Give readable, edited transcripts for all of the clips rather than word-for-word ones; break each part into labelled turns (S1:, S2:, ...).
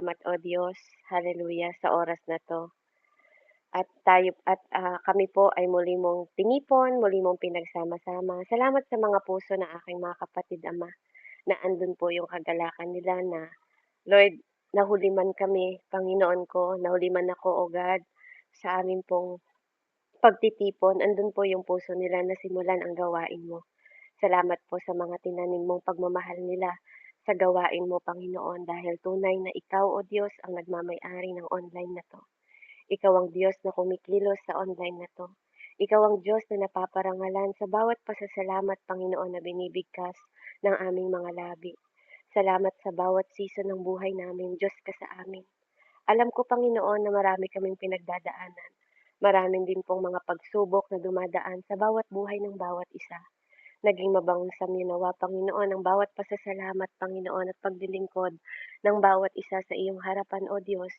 S1: salamat, O Diyos. Hallelujah sa oras na 'to. Kami po ay muli mong tinipon, muli mong pinagsama-sama. Salamat sa mga puso ng aking mga kapatid, Ama, na andun po yung kagalakan nila na, Lord, nahuli man kami, Panginoon ko, nahuli man ako, O God, sa amin pong pagtitipon. Andun po yung puso nila na simulan ang gawain mo. Salamat po sa mga tinanim mong pagmamahal nila sa gawain mo, Panginoon, dahil tunay na ikaw, O Diyos, ang nagmamay-ari ng online na 'to. Ikaw ang Diyos na kumikilos sa online na 'to. Ikaw ang Diyos na napaparangalan sa bawat pasasalamat, Panginoon, na binibigkas ng aming mga labi. Salamat sa bawat season ng buhay namin, Diyos ka sa amin. Alam ko, Panginoon, na marami kaming pinagdadaanan. Maraming din pong mga pagsubok na dumadaan sa bawat buhay ng bawat isa. Naging mabangong nawa, Panginoon, ang bawat pasasalamat, Panginoon, at paglilingkod ng bawat isa sa iyong harapan, O Diyos,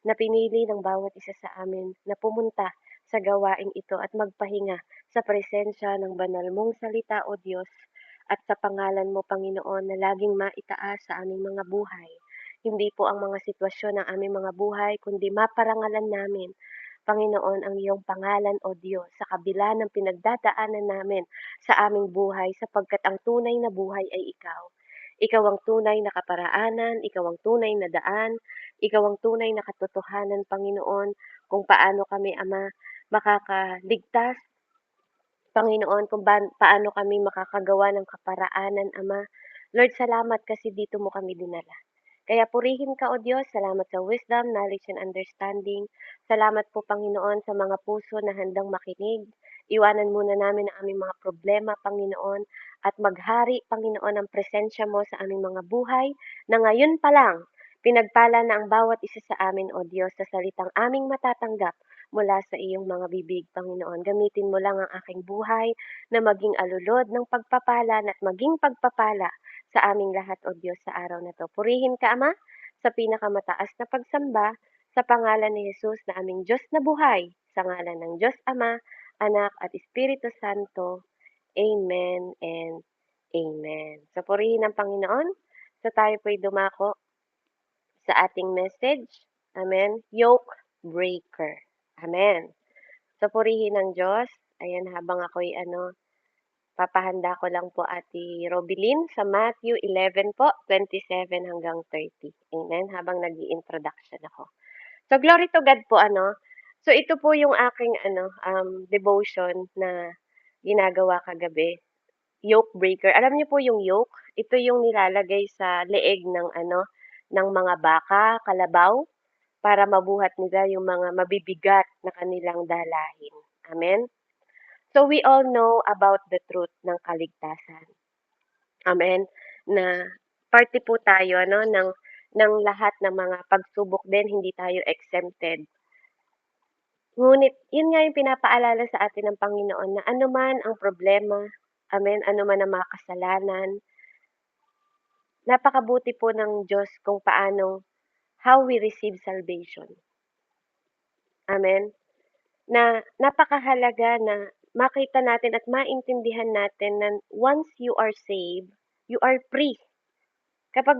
S1: na pinili ng bawat isa sa amin na pumunta sa gawaing ito at magpahinga sa presensya ng banal mong salita, O Diyos, at sa pangalan mo, Panginoon, na laging maitaas sa aming mga buhay. Hindi po ang mga sitwasyon ng aming mga buhay, kundi maparangalan namin, Panginoon, ang iyong pangalan, O Diyos, sa kabila ng pinagdadaanan namin sa aming buhay, sapagkat ang tunay na buhay ay ikaw. Ikaw ang tunay na kaparaanan, ikaw ang tunay na daan, ikaw ang tunay na katotohanan, Panginoon, kung paano kami, Ama, makakaligtas, Panginoon, kung paano kami makakagawa ng kaparaanan, Ama. Lord, salamat kasi dito mo kami dinala. Kaya purihin ka, O Diyos, salamat sa wisdom, knowledge, and understanding. Salamat po, Panginoon, sa mga puso na handang makinig. Iwanan muna namin ang aming mga problema, Panginoon, at maghari, Panginoon, ang presensya mo sa aming mga buhay, na ngayon pa lang, pinagpala na ang bawat isa sa amin, O Diyos, sa salitang aming matatanggap mula sa iyong mga bibig, Panginoon. Gamitin mo lang ang aking buhay na maging alulod ng pagpapala at maging pagpapala sa aming lahat, O Diyos, sa araw na to. Purihin ka, Ama, sa pinakamataas na pagsamba, sa pangalan ni Jesus na aming Diyos na buhay, sa ngalan ng Diyos Ama, Anak at Espiritu Santo. Amen and Amen. So, purihin ang Panginoon. So, tayo po'y dumako sa ating message. Amen. Yoke breaker. Amen. So, purihin ng Diyos. Ayan, habang ako'y papahanda ko lang po Ate Robilyn sa Matthew 11 po, 27 hanggang 30. Amen. Habang nag-i-introduction ako. So, glory to God po, So, ito po yung aking, devotion na ginagawa kagabi. Yoke breaker. Alam niyo po yung yoke? Ito yung nilalagay sa leeg ng, ng mga baka, kalabaw, para mabuhat nila yung mga mabibigat na kanilang dalahin. Amen? So we all know about the truth ng kaligtasan. Amen? Na parte po tayo ng lahat ng mga pagsubok din, hindi tayo exempted. Ngunit yun nga yung pinapaalala sa atin ng Panginoon na anuman ang problema, amen, anuman ang mga kasalanan, napakabuti po ng Diyos kung paano how we receive salvation. Amen? Na napakahalaga na makita natin at maintindihan natin na once you are saved, you are free. Kapag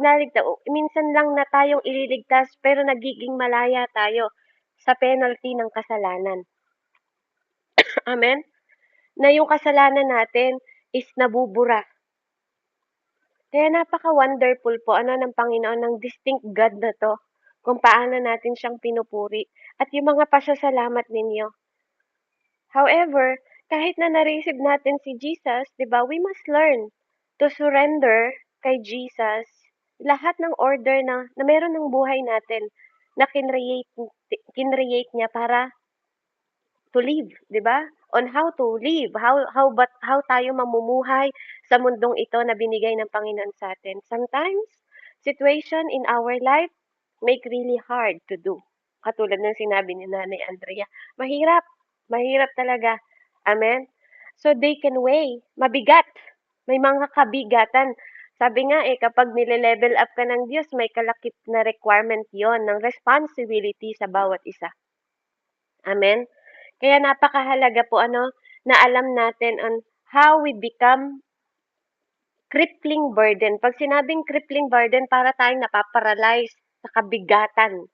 S1: minsan lang na tayong ililigtas pero nagiging malaya tayo sa penalty ng kasalanan. Amen? Na yung kasalanan natin is nabubura. Kaya napaka-wonderful po ng Panginoon ng distinct God na to, kung paano natin siyang pinupuri at yung mga pasasalamat ninyo. However, kahit na na-receive natin si Jesus, 'di ba, we must learn to surrender kay Jesus lahat ng order na meron ng buhay natin na kinreate niya para to live, 'di ba? On how to live, how tayo mamumuhay sa mundong ito na binigay ng Panginoon sa atin. Sometimes, situation in our life make really hard to do. Katulad ng sinabi ni Nanay Andrea, mahirap, mahirap talaga. Amen? So they can weigh, mabigat. May mga kabigatan. Sabi nga kapag nile-level up ka ng Diyos, may kalakip na requirement yon ng responsibility sa bawat isa. Amen? Kaya napakahalaga po na alam natin on how we become crippling burden. Pag sinabing crippling burden, para tayong napaparalyze. sa kabigatan,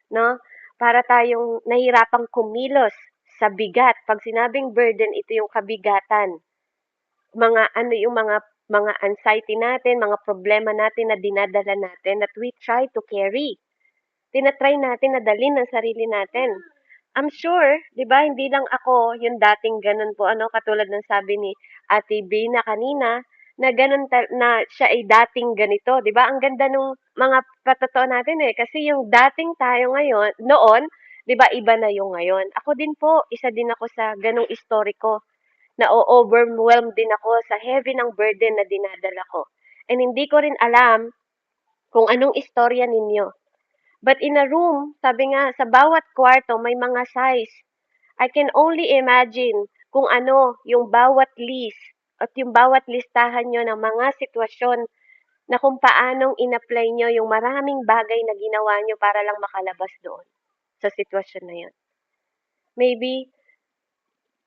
S1: 'no? Para tayong nahihirapang kumilos sa bigat. 'Pag sinabing burden, ito yung kabigatan. Mga ano yung mga anxiety natin, mga problema natin na dinadala natin that we try to carry. Tina-try natin na dalhin ng sarili natin. I'm sure, 'di ba, hindi lang ako yung dating gano'n po ano, katulad ng sabi ni Ate Bina kanina, na gano'n na siya ay dating ganito, 'di ba? Ang ganda nung mga patotoo natin, eh, kasi yung dating tayo ngayon noon, 'di ba, iba na yung ngayon. Ako din po, isa din ako sa gano'ng istoriko. Na-o-overwhelmed din ako sa heavy ng burden na dinadala ko. And hindi ko rin alam kung anong istorya ninyo. But in a room, sabi nga, sa bawat kwarto may mga size. I can only imagine kung ano yung bawat list at yung bawat listahan nyo ng mga sitwasyon na kung paanong in-apply nyo yung maraming bagay na ginawa nyo para lang makalabas doon sa sitwasyon na yun. Maybe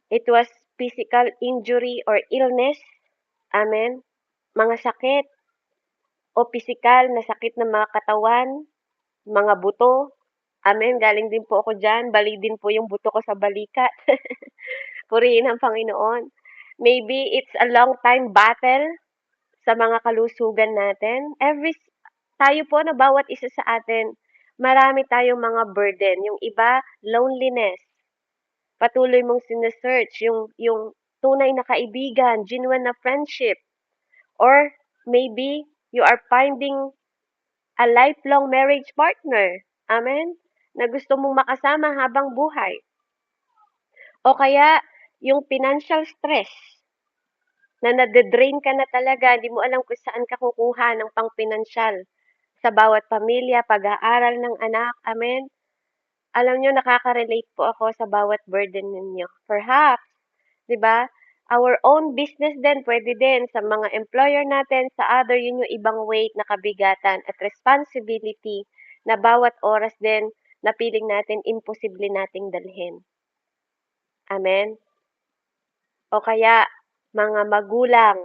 S1: it was physical injury or illness. Amen. Mga sakit o pisikal na sakit ng mga katawan, mga buto. Amen. Galing din po ako dyan. Bali din po yung buto ko sa balikat. Purihin ang Panginoon. Maybe it's a long time battle sa mga kalusugan natin. Tayo po na bawat isa sa atin, marami tayong mga burden. Yung iba, loneliness. Patuloy mong sinesearch yung tunay na kaibigan, genuine na friendship. Or maybe you are finding a lifelong marriage partner. Amen? Na gusto mong makasama habang buhay. O kaya yung financial stress na nade-drain ka na talaga, hindi mo alam kung saan ka kukuha ng pang-pinansyal sa bawat pamilya, pag-aaral ng anak. Amen? Alam nyo, nakaka-relate po ako sa bawat burden ninyo. Perhaps, di ba, our own business din, pwede din sa mga employer natin, sa other, yun yung ibang weight na kabigatan at responsibility na bawat oras din na piling natin imposible nating dalhin. Amen? O kaya, mga magulang,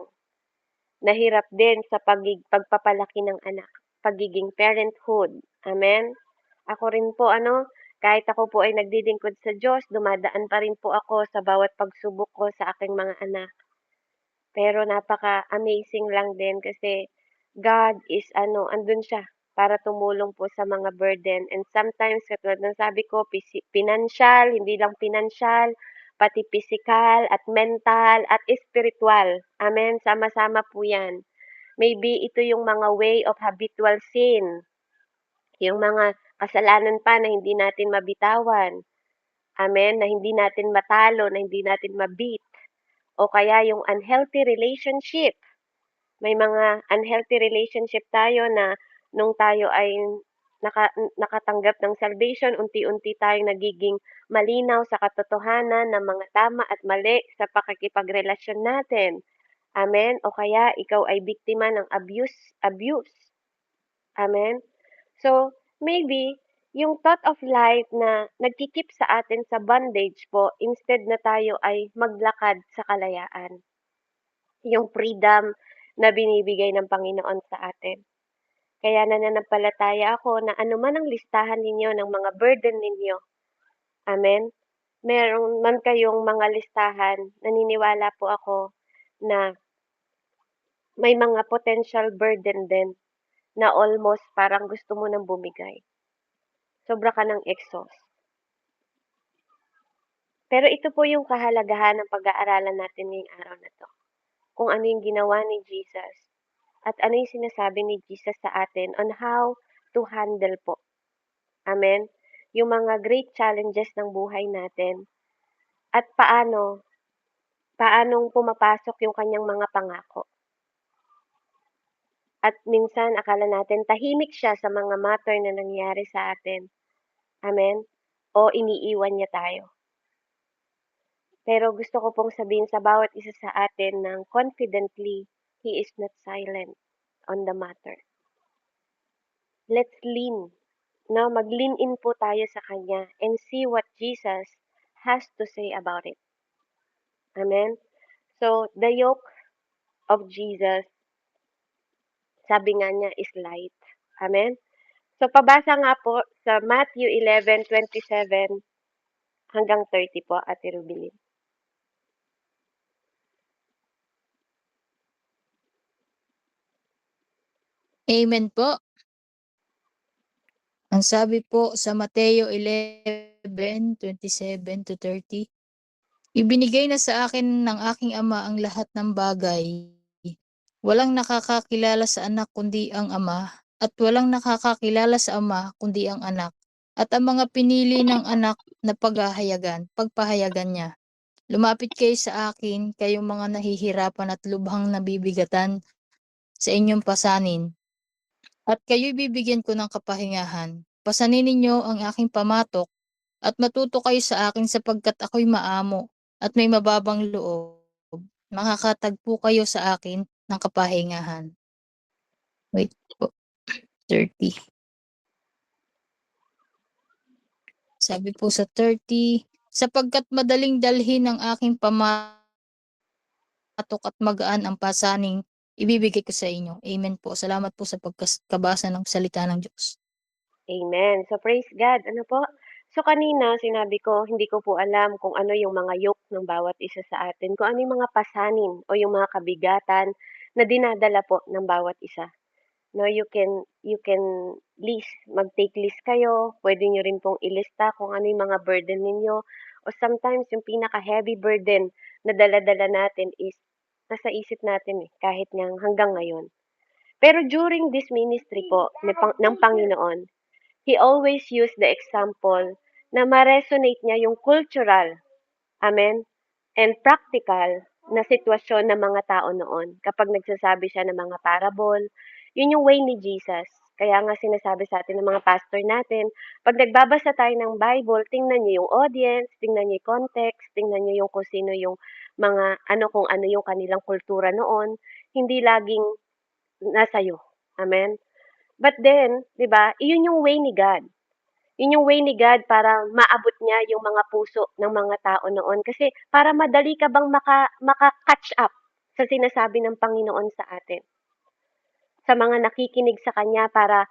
S1: nahirap din sa pagpapalaki ng anak, pagiging parenthood. Amen? Ako rin po, kahit ako po ay naglilingkod sa Diyos, dumadaan pa rin po ako sa bawat pagsubok ko sa aking mga anak. Pero napaka-amazing lang din kasi God is andun siya para tumulong po sa mga burden. And sometimes, katulad ng sabi ko, financial, hindi lang financial, pati physical at mental at spiritual. Amen? Sama-sama po yan. Maybe ito yung mga way of habitual sin. Yung mga kasalanan pa na hindi natin mabitawan. Amen? Na hindi natin matalo, na hindi natin mabit. O kaya yung unhealthy relationship. May mga unhealthy relationship tayo na nung tayo ay nakatanggap ng salvation, unti-unti tayong nagiging malinaw sa katotohanan ng mga tama at mali sa pakikipagrelasyon natin. Amen? O kaya ikaw ay biktima ng abuse. Amen? So, maybe, yung thought of life na nagkikip sa atin sa bondage po, instead na tayo ay maglakad sa kalayaan. Yung freedom na binibigay ng Panginoon sa atin. Kaya nananampalataya ako na anuman ang listahan ninyo ng mga burden ninyo. Amen? Meron man kayong mga listahan, naniniwala po ako na may mga potential burden din na almost parang gusto mo nang bumigay. Sobra ka ng exhaust. Pero ito po yung kahalagahan ng pag-aaralan natin ngayong araw na to. Kung ano yung ginawa ni Jesus at ano yung sinasabi ni Jesus sa atin on how to handle po. Amen? Yung mga great challenges ng buhay natin at paanong pumapasok yung kanyang mga pangako. At minsan akala natin tahimik siya sa mga matter na nangyari sa atin. Amen? O iniiwan niya tayo. Pero gusto ko pong sabihin sa bawat isa sa atin ng confidently, He is not silent on the matter. Let's lean. Now, mag-lean in po tayo sa Kanya and see what Jesus has to say about it. Amen? So, the yoke of Jesus, sabi nga niya, is light. Amen? So, pabasa nga po sa Matthew 11:27 hanggang 30 po, Ate Rubilin.
S2: Amen po. Ang sabi po sa Mateo 11:27-30, ibinigay na sa akin ng aking Ama ang lahat ng bagay. Walang nakakakilala sa anak kundi ang Ama, at walang nakakakilala sa Ama kundi ang anak, at ang mga pinili ng anak na pagpahayagan niya. Lumapit kayo sa akin, kayong mga nahihirapan at lubhang nabibigatan sa inyong pasanin, at kayo'y bibigyan ko ng kapahingahan. Pasanin ninyo ang aking pamatok, at matuto kayo sa akin sapagkat ako'y maamo at may mababang loob. Makakatagpo kayo sa akin ng kapahingahan. Wait po, 30. Sabi po sa 30, sapagkat madaling dalhin ang aking pamatok at magaan ang pasaning ibibigay ko sa inyo. Amen po. Salamat po sa pagkabasa ng salita ng Diyos.
S1: Amen. So, praise God. Ano po? So, kanina sinabi ko, hindi ko po alam kung ano yung mga yoke ng bawat isa sa atin, kung ano yung mga pasanin o yung mga kabigatan na dinadala po ng bawat isa. No, you can list, mag-take list kayo. Pwede nyo rin pong ilista kung ano yung mga burden ninyo. O sometimes, yung pinaka-heavy burden na dala-dala natin is nasa isip natin kahit hanggang ngayon. Pero during this ministry po ng Panginoon, He always used the example na ma-resonate niya yung cultural, amen, and practical na sitwasyon ng mga tao noon. Kapag nagsasabi siya ng mga parable, yun yung way ni Jesus. Kaya nga sinasabi sa atin ng mga pastor natin, pag nagbabasa tayo ng Bible, tingnan niyo yung audience, tingnan niyo yung context, tingnan niyo yung kung sino yung mga kung ano yung kanilang kultura noon, hindi laging nasa iyo. Amen? But then, 'di ba, iyon yung way ni God. Yun yung way ni God para maabot niya yung mga puso ng mga tao noon. Kasi para madali ka bang maka-catch up sa sinasabi ng Panginoon sa atin. Sa mga nakikinig sa Kanya para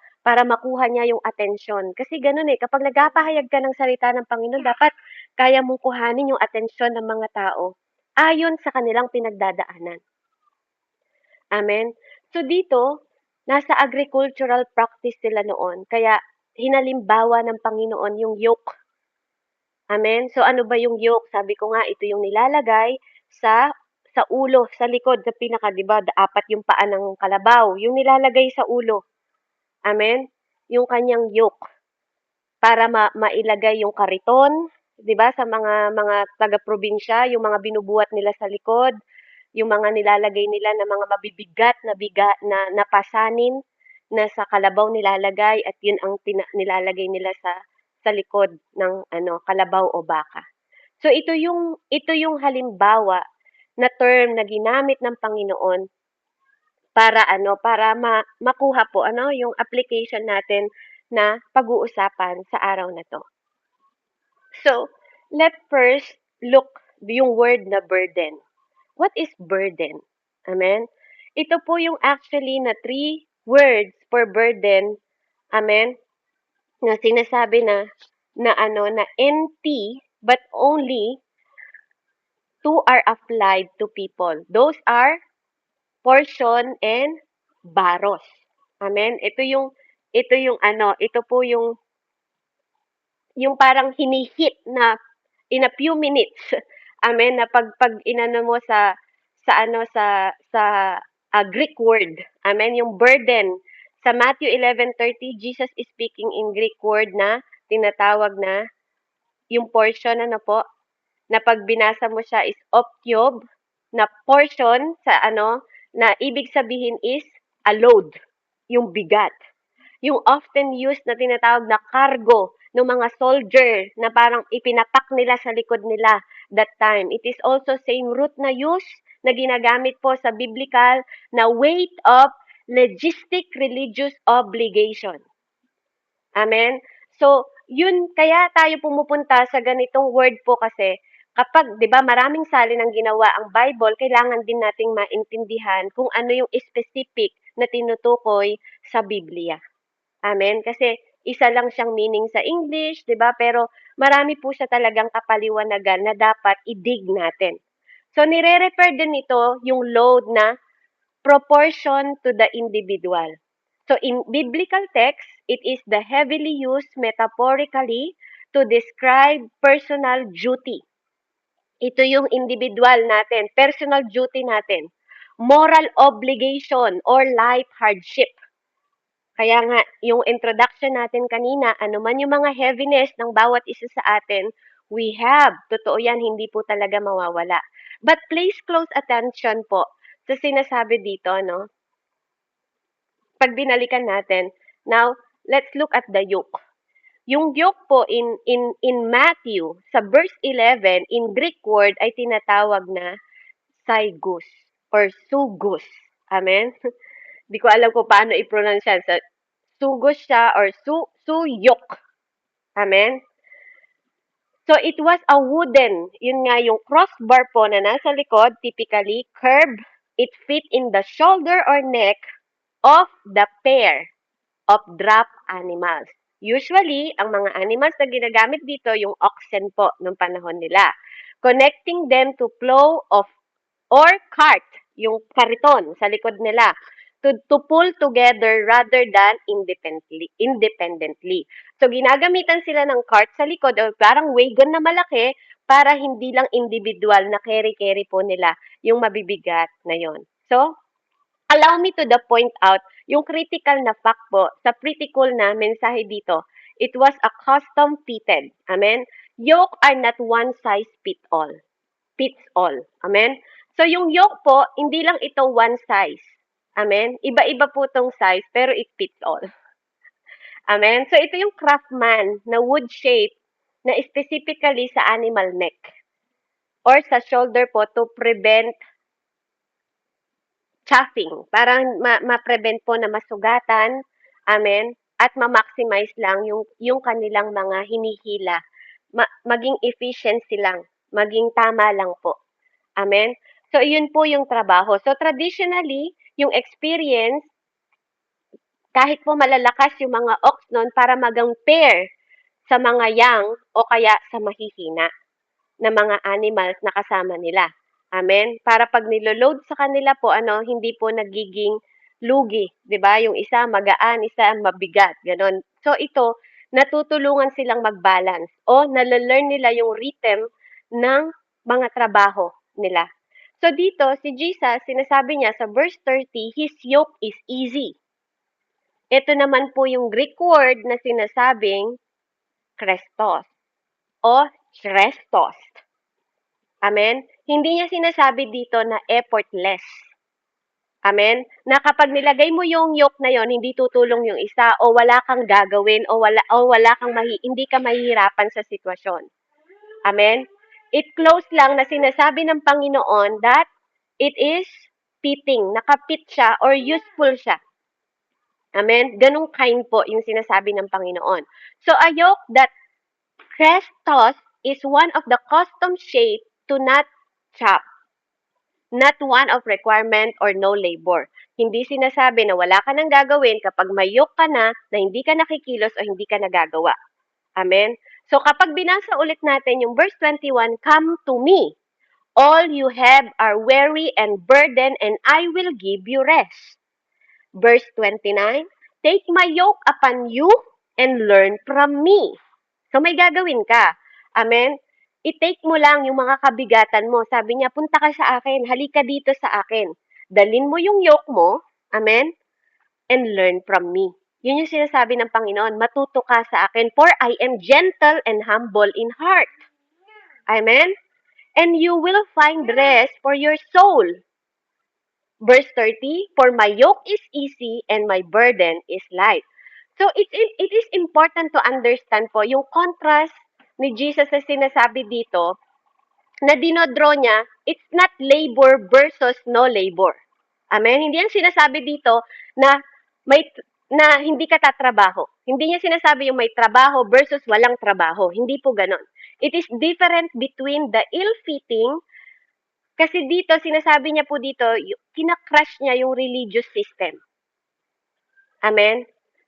S1: makuha niya yung atensyon. Kasi ganun kapag nagpapahayag ka ng salita ng Panginoon, dapat kaya mong kuhanin yung atensyon ng mga tao ayon sa kanilang pinagdadaanan. Amen? So dito, nasa agricultural practice sila noon. Kaya hinalimbawa ng Panginoon yung yoke. Amen? So ano ba yung yoke? Sabi ko nga, ito yung nilalagay sa ulo, sa likod, sa pinaka, di ba, apat yung paa ng kalabaw. Yung nilalagay sa ulo. Amen? Yung kanyang yoke para mailagay yung kariton, 'di ba, sa mga taga-probinsya, yung mga binubuhat nila sa likod, yung mga nilalagay nila na mga mabibigat na na pasanin na sa kalabaw nilalagay at yun ang nilalagay nila sa likod ng kalabaw o baka. So ito yung halimbawa na term na ginamit ng Panginoon para makuha po yung application natin na pag-uusapan sa araw na 'to. So, let's first look yung word na burden. What is burden? Amen? Ito po yung actually na three words for burden. Amen? Na sinasabi na NP but only two are applied to people. Those are portion and baros. Amen? Ito po yung parang hinihit na in a few minutes. Amen, na pag inano mo sa Greek word. Amen, yung burden. Sa Matthew 11:30, Jesus is speaking in Greek word na tinatawag na yung portion na pag binasa mo siya is optiob, na portion na ibig sabihin is a load, yung bigat. Yung often used na tinatawag na cargo ng mga soldier na parang ipinapak nila sa likod nila that time. It is also same root na use na ginagamit po sa biblical na weight of logistic religious obligation. Amen? So, yun, kaya tayo pumupunta sa ganitong word po kasi kapag, di ba, maraming salin ang ginawa ang Bible, kailangan din nating maintindihan kung ano yung specific na tinutukoy sa Biblia. Amen? Kasi isa lang siyang meaning sa English, 'di ba? Pero marami po siya talagang kapaliwanagan na dapat i-dig natin. So nire-refer din ito yung load na proportion to the individual. So in biblical text, it is the heavily used metaphorically to describe personal duty. Ito yung individual natin, personal duty natin, moral obligation or life hardship. Kaya nga, yung introduction natin kanina, ano man yung mga heaviness ng bawat isa sa atin, we have, totoo yan, hindi po talaga mawawala. But please close attention po sa sinasabi dito, no? Pag binalikan natin, now, let's look at the yoke. Yung yoke po in Matthew, sa verse 11, in Greek word ay tinatawag na Saigus or Sugus. Amen? Di ko alam kung paano i-pronounce yan. Sa Sugus siya or Suyok. Amen? So it was a wooden, yun nga yung crossbar po na nasa likod, typically curved. It fit in the shoulder or neck of the pair of drop animals. Usually, ang mga animals na ginagamit dito, yung oxen po nung panahon nila. Connecting them to plow of or cart, yung kariton sa likod nila, to pull together rather than independently. So, ginagamitan sila ng cart sa likod o parang wagon na malaki para hindi lang individual na carry-carry po nila yung mabibigat na yon. So, allow me to the point out yung critical na fact po sa pretty cool na mensahe dito. It was a custom fitted. Amen? Yoke are not one size fits all. Amen? So, yung yoke po, hindi lang ito one size. Amen? Iba-iba po tong size, pero it fits all. Amen? So, ito yung craftsman na wood shape na specifically sa animal neck or sa shoulder po to prevent chafing. Parang ma-prevent po na masugatan. Amen? At ma-maximize lang yung kanilang mga hinihila. Maging efficiency lang. Maging tama lang po. Amen? So, yun po yung trabaho. So, traditionally, yung experience, kahit po malalakas yung mga ox noon para magang pair sa mga young o kaya sa mahihina na mga animals na kasama nila. Amen? Para pag niloload sa kanila po, hindi po nagiging lugi. 'Di ba? Yung isa magaan, isa mabigat. Ganon. So, ito, natutulungan silang mag-balance o nalalearn nila yung rhythm ng mga trabaho nila. So dito, si Jesus, sinasabi niya sa verse 30, His yoke is easy. Ito naman po yung Greek word na sinasabing Christos o Chrestos. Amen? Hindi niya sinasabi dito na effortless. Amen? Na kapag nilagay mo yung yoke na yon, hindi tutulong yung isa o wala kang gagawin o wala kang hindi ka mahihirapan sa sitwasyon. Amen? It close lang na sinasabi ng Panginoon that it is fitting, nakapit siya or useful siya. Amen? Ganong kind po yung sinasabi ng Panginoon. So, a yoke that Christos is one of the custom shape to not chop. Not one of requirement or no labor. Hindi sinasabi na wala ka nang gagawin kapag may yoke ka na hindi ka nakikilos o hindi ka nagagawa. Amen? So, kapag binasa ulit natin yung verse 21, Come to me, all you have are weary and burdened, and I will give you rest. Verse 29, Take my yoke upon you and learn from me. So, may gagawin ka. Amen? I-take mo lang yung mga kabigatan mo. Sabi niya, punta ka sa akin, halika dito sa akin. Dalin mo yung yoke mo, amen, and learn from me. Yun yung sinasabi ng Panginoon, matuto ka sa akin, for I am gentle and humble in heart. Amen? And you will find rest for your soul. Verse 30, for my yoke is easy and my burden is light. So it is important to understand po yung contrast ni Jesus sa sinasabi dito na dinodraw niya, it's not labor versus no labor. Amen? Hindi yan sinasabi dito na hindi ka tatrabaho. Hindi niya sinasabi yung may trabaho versus walang trabaho. Hindi po ganon. It is different between the ill-fitting kasi dito, sinasabi niya po dito, kinakrush niya yung religious system. Amen?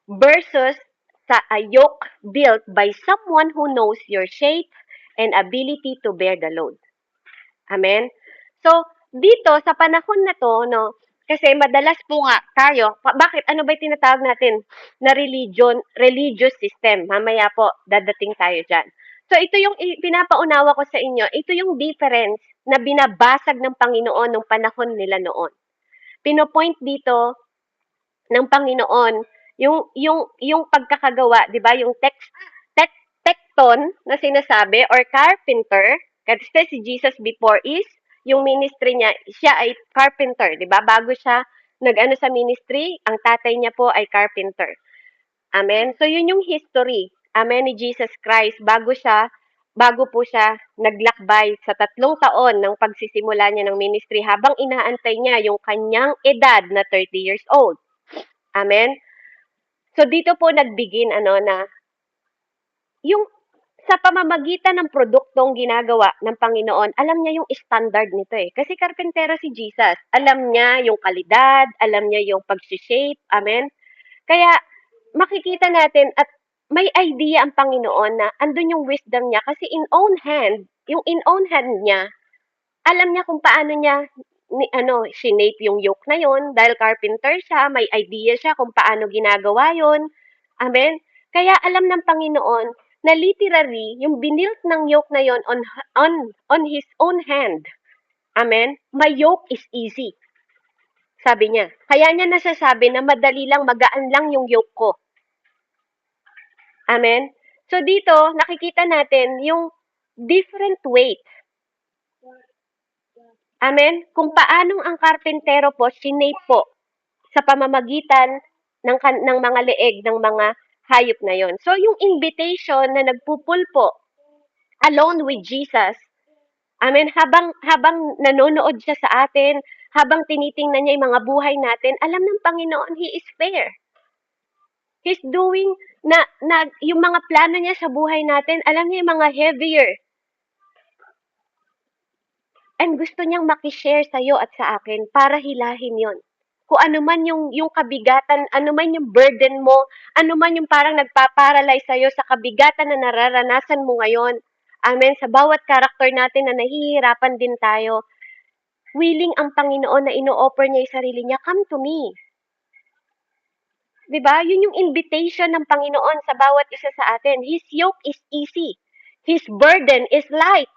S1: versus sa a yoke built by someone who knows your shape and ability to bear the load. Amen? So, dito sa panahon na 'to 'no, kasi madalas po nga tayo bakit ano ba yung tinatawag natin na religious system, mamaya po dadating tayo diyan. So, ito yung pinapaunawa ko sa inyo, ito yung difference na binabasag ng Panginoon nung panahon nila noon. Pino-point dito ng Panginoon yung pagkakagawa, 'di ba? Yung tek tekton na sinasabi or carpenter, kasi si Jesus before is yung ministry niya, siya ay carpenter, 'di ba? Bago siya nag-ano sa ministry, ang tatay niya po ay carpenter. Amen. So yun yung history. Amen ni Jesus Christ bago po siya naglakbay sa 3 taon ng pagsisimula niya ng ministry habang inaantay niya yung kanyang edad na 30 years old. Amen? So dito po nagbigin ano na yung sa pamamagitan ng produktong ginagawa ng Panginoon, alam niya yung standard nito eh. Kasi karpentero si Jesus. Alam niya yung kalidad, alam niya yung pag-shape. Amen? Kaya makikita natin at may idea ang Panginoon na andun yung wisdom niya kasi in own hand niya, alam niya kung paano niya shinape yung yoke na yon dahil carpenter siya, may idea siya kung paano ginagawa yon. Amen? Kaya alam ng Panginoon na literally, yung binilt ng yoke na yon on His own hand. Amen? My yoke is easy. Sabi niya. Kaya niya nasasabi na madali lang, magaan lang yung yoke ko. Amen? So dito, nakikita natin yung different weight. Amen? Kung paanong ang karpentero po, sinape po sa pamamagitan ng mga leeg ng mga hayop na yon. So, yung invitation na nagpupulpo alone with Jesus, amen, habang nanonood siya sa atin, habang tinitingnan niya yung mga buhay natin, alam ng Panginoon, He is fair. He's doing yung mga plano niya sa buhay natin, alam niya yung mga heavier. And gusto niyang makishare sa'yo at sa akin para hilahin yon. Kung ano man yung kabigatan, ano man yung burden mo, ano man yung parang nagpaparalyze sa'yo sa kabigatan na nararanasan mo ngayon. Amen. Sa bawat karakter natin na nahihirapan din tayo, willing ang Panginoon na ino-offer niya yung sarili niya, come to me. 'Di ba? Yun yung invitation ng Panginoon sa bawat isa sa atin. His yoke is easy. His burden is light.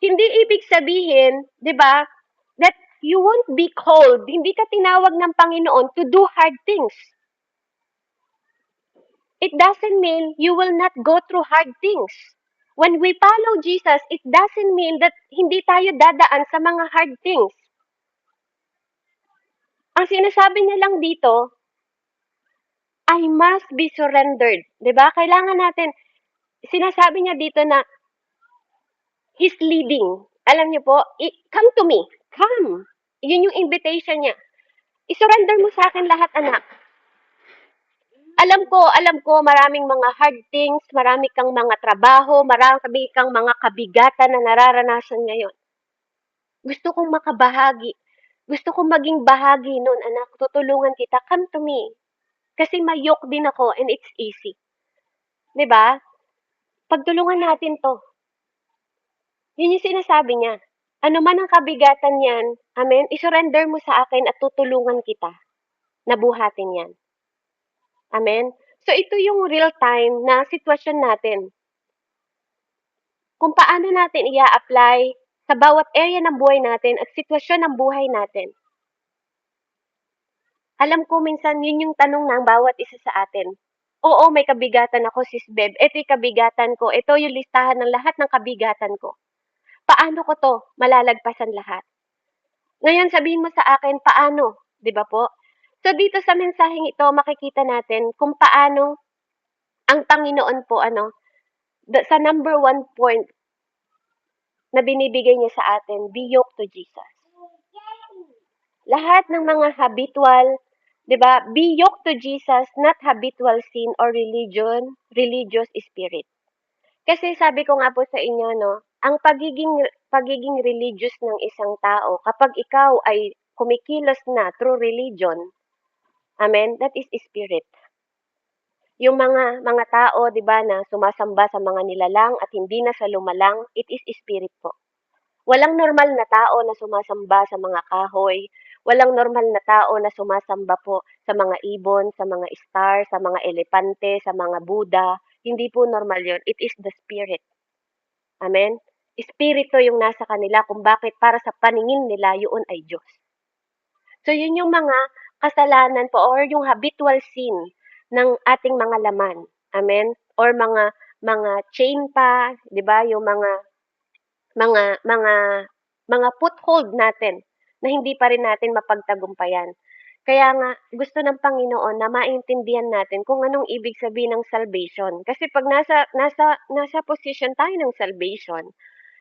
S1: Hindi ibig sabihin, 'di ba, that you won't be called. Hindi ka tinawag ng Panginoon to do hard things. It doesn't mean you will not go through hard things. When we follow Jesus, it doesn't mean that hindi tayo dadaan sa mga hard things. Ang sinasabi niya lang dito, I must be surrendered. 'Di ba? Kailangan natin, sinasabi niya dito na He's leading. Alam niyo po, come to me. Come. Yun yung invitation niya. I-surrender mo sa akin lahat, anak. Alam ko, maraming mga hard things, marami kang mga trabaho, marami kang mga kabigatan na nararanasan ngayon. Gusto kong makabahagi. Gusto kong maging bahagi nun, anak. Tutulungan kita. Come to me. Kasi mayok din ako and it's easy. 'Di ba? Pagtulungan natin to. Yun yung sinasabi niya. Ano man ang kabigatan niyan, amen, isurrender mo sa akin at tutulungan kita na buhatin yan. Amen? So, ito yung real-time na sitwasyon natin. Kung paano natin i-apply sa bawat area ng buhay natin at sitwasyon ng buhay natin. Alam ko minsan yun yung tanong ng bawat isa sa atin. Oo, may kabigatan ako, sis Beb. Ito yung kabigatan ko. Ito yung listahan ng lahat ng kabigatan ko. Paano ko to malalagpasan lahat? Ngayon sabihin mo sa akin, paano? 'Di ba po? So dito sa mensaheng ito, makikita natin kung paano ang Panginoon po sa number 1 point na binibigay niya sa atin, be yoked to Jesus. Lahat ng mga habitual, 'di ba? Be yoked to Jesus, not habitual sin or religious spirit. Kasi sabi ko nga po sa inyo, no, ang pagiging religious ng isang tao, kapag ikaw ay kumikilos na through religion, amen, that is spirit. Yung mga tao 'di ba na sumasamba sa mga nilalang at hindi na sa lumalang, it is spirit po. Walang normal na tao na sumasamba sa mga kahoy, walang normal na tao na sumasamba po sa mga ibon, sa mga star, sa mga elepante, sa mga Buddha. Hindi po normal 'yun. It is the spirit. Amen? Espiritu yung nasa kanila kung bakit para sa paningin nila yun ay Diyos. So yun yung mga kasalanan po or yung habitual sin ng ating mga laman. Amen? Or mga chain pa, 'di ba? Yung mga mga mga foothold natin na hindi pa rin natin mapagtagumpayan. Kaya nga gusto ng Panginoon na maintindihan natin kung anong ibig sabihin ng salvation. Kasi pag nasa position tayo ng salvation,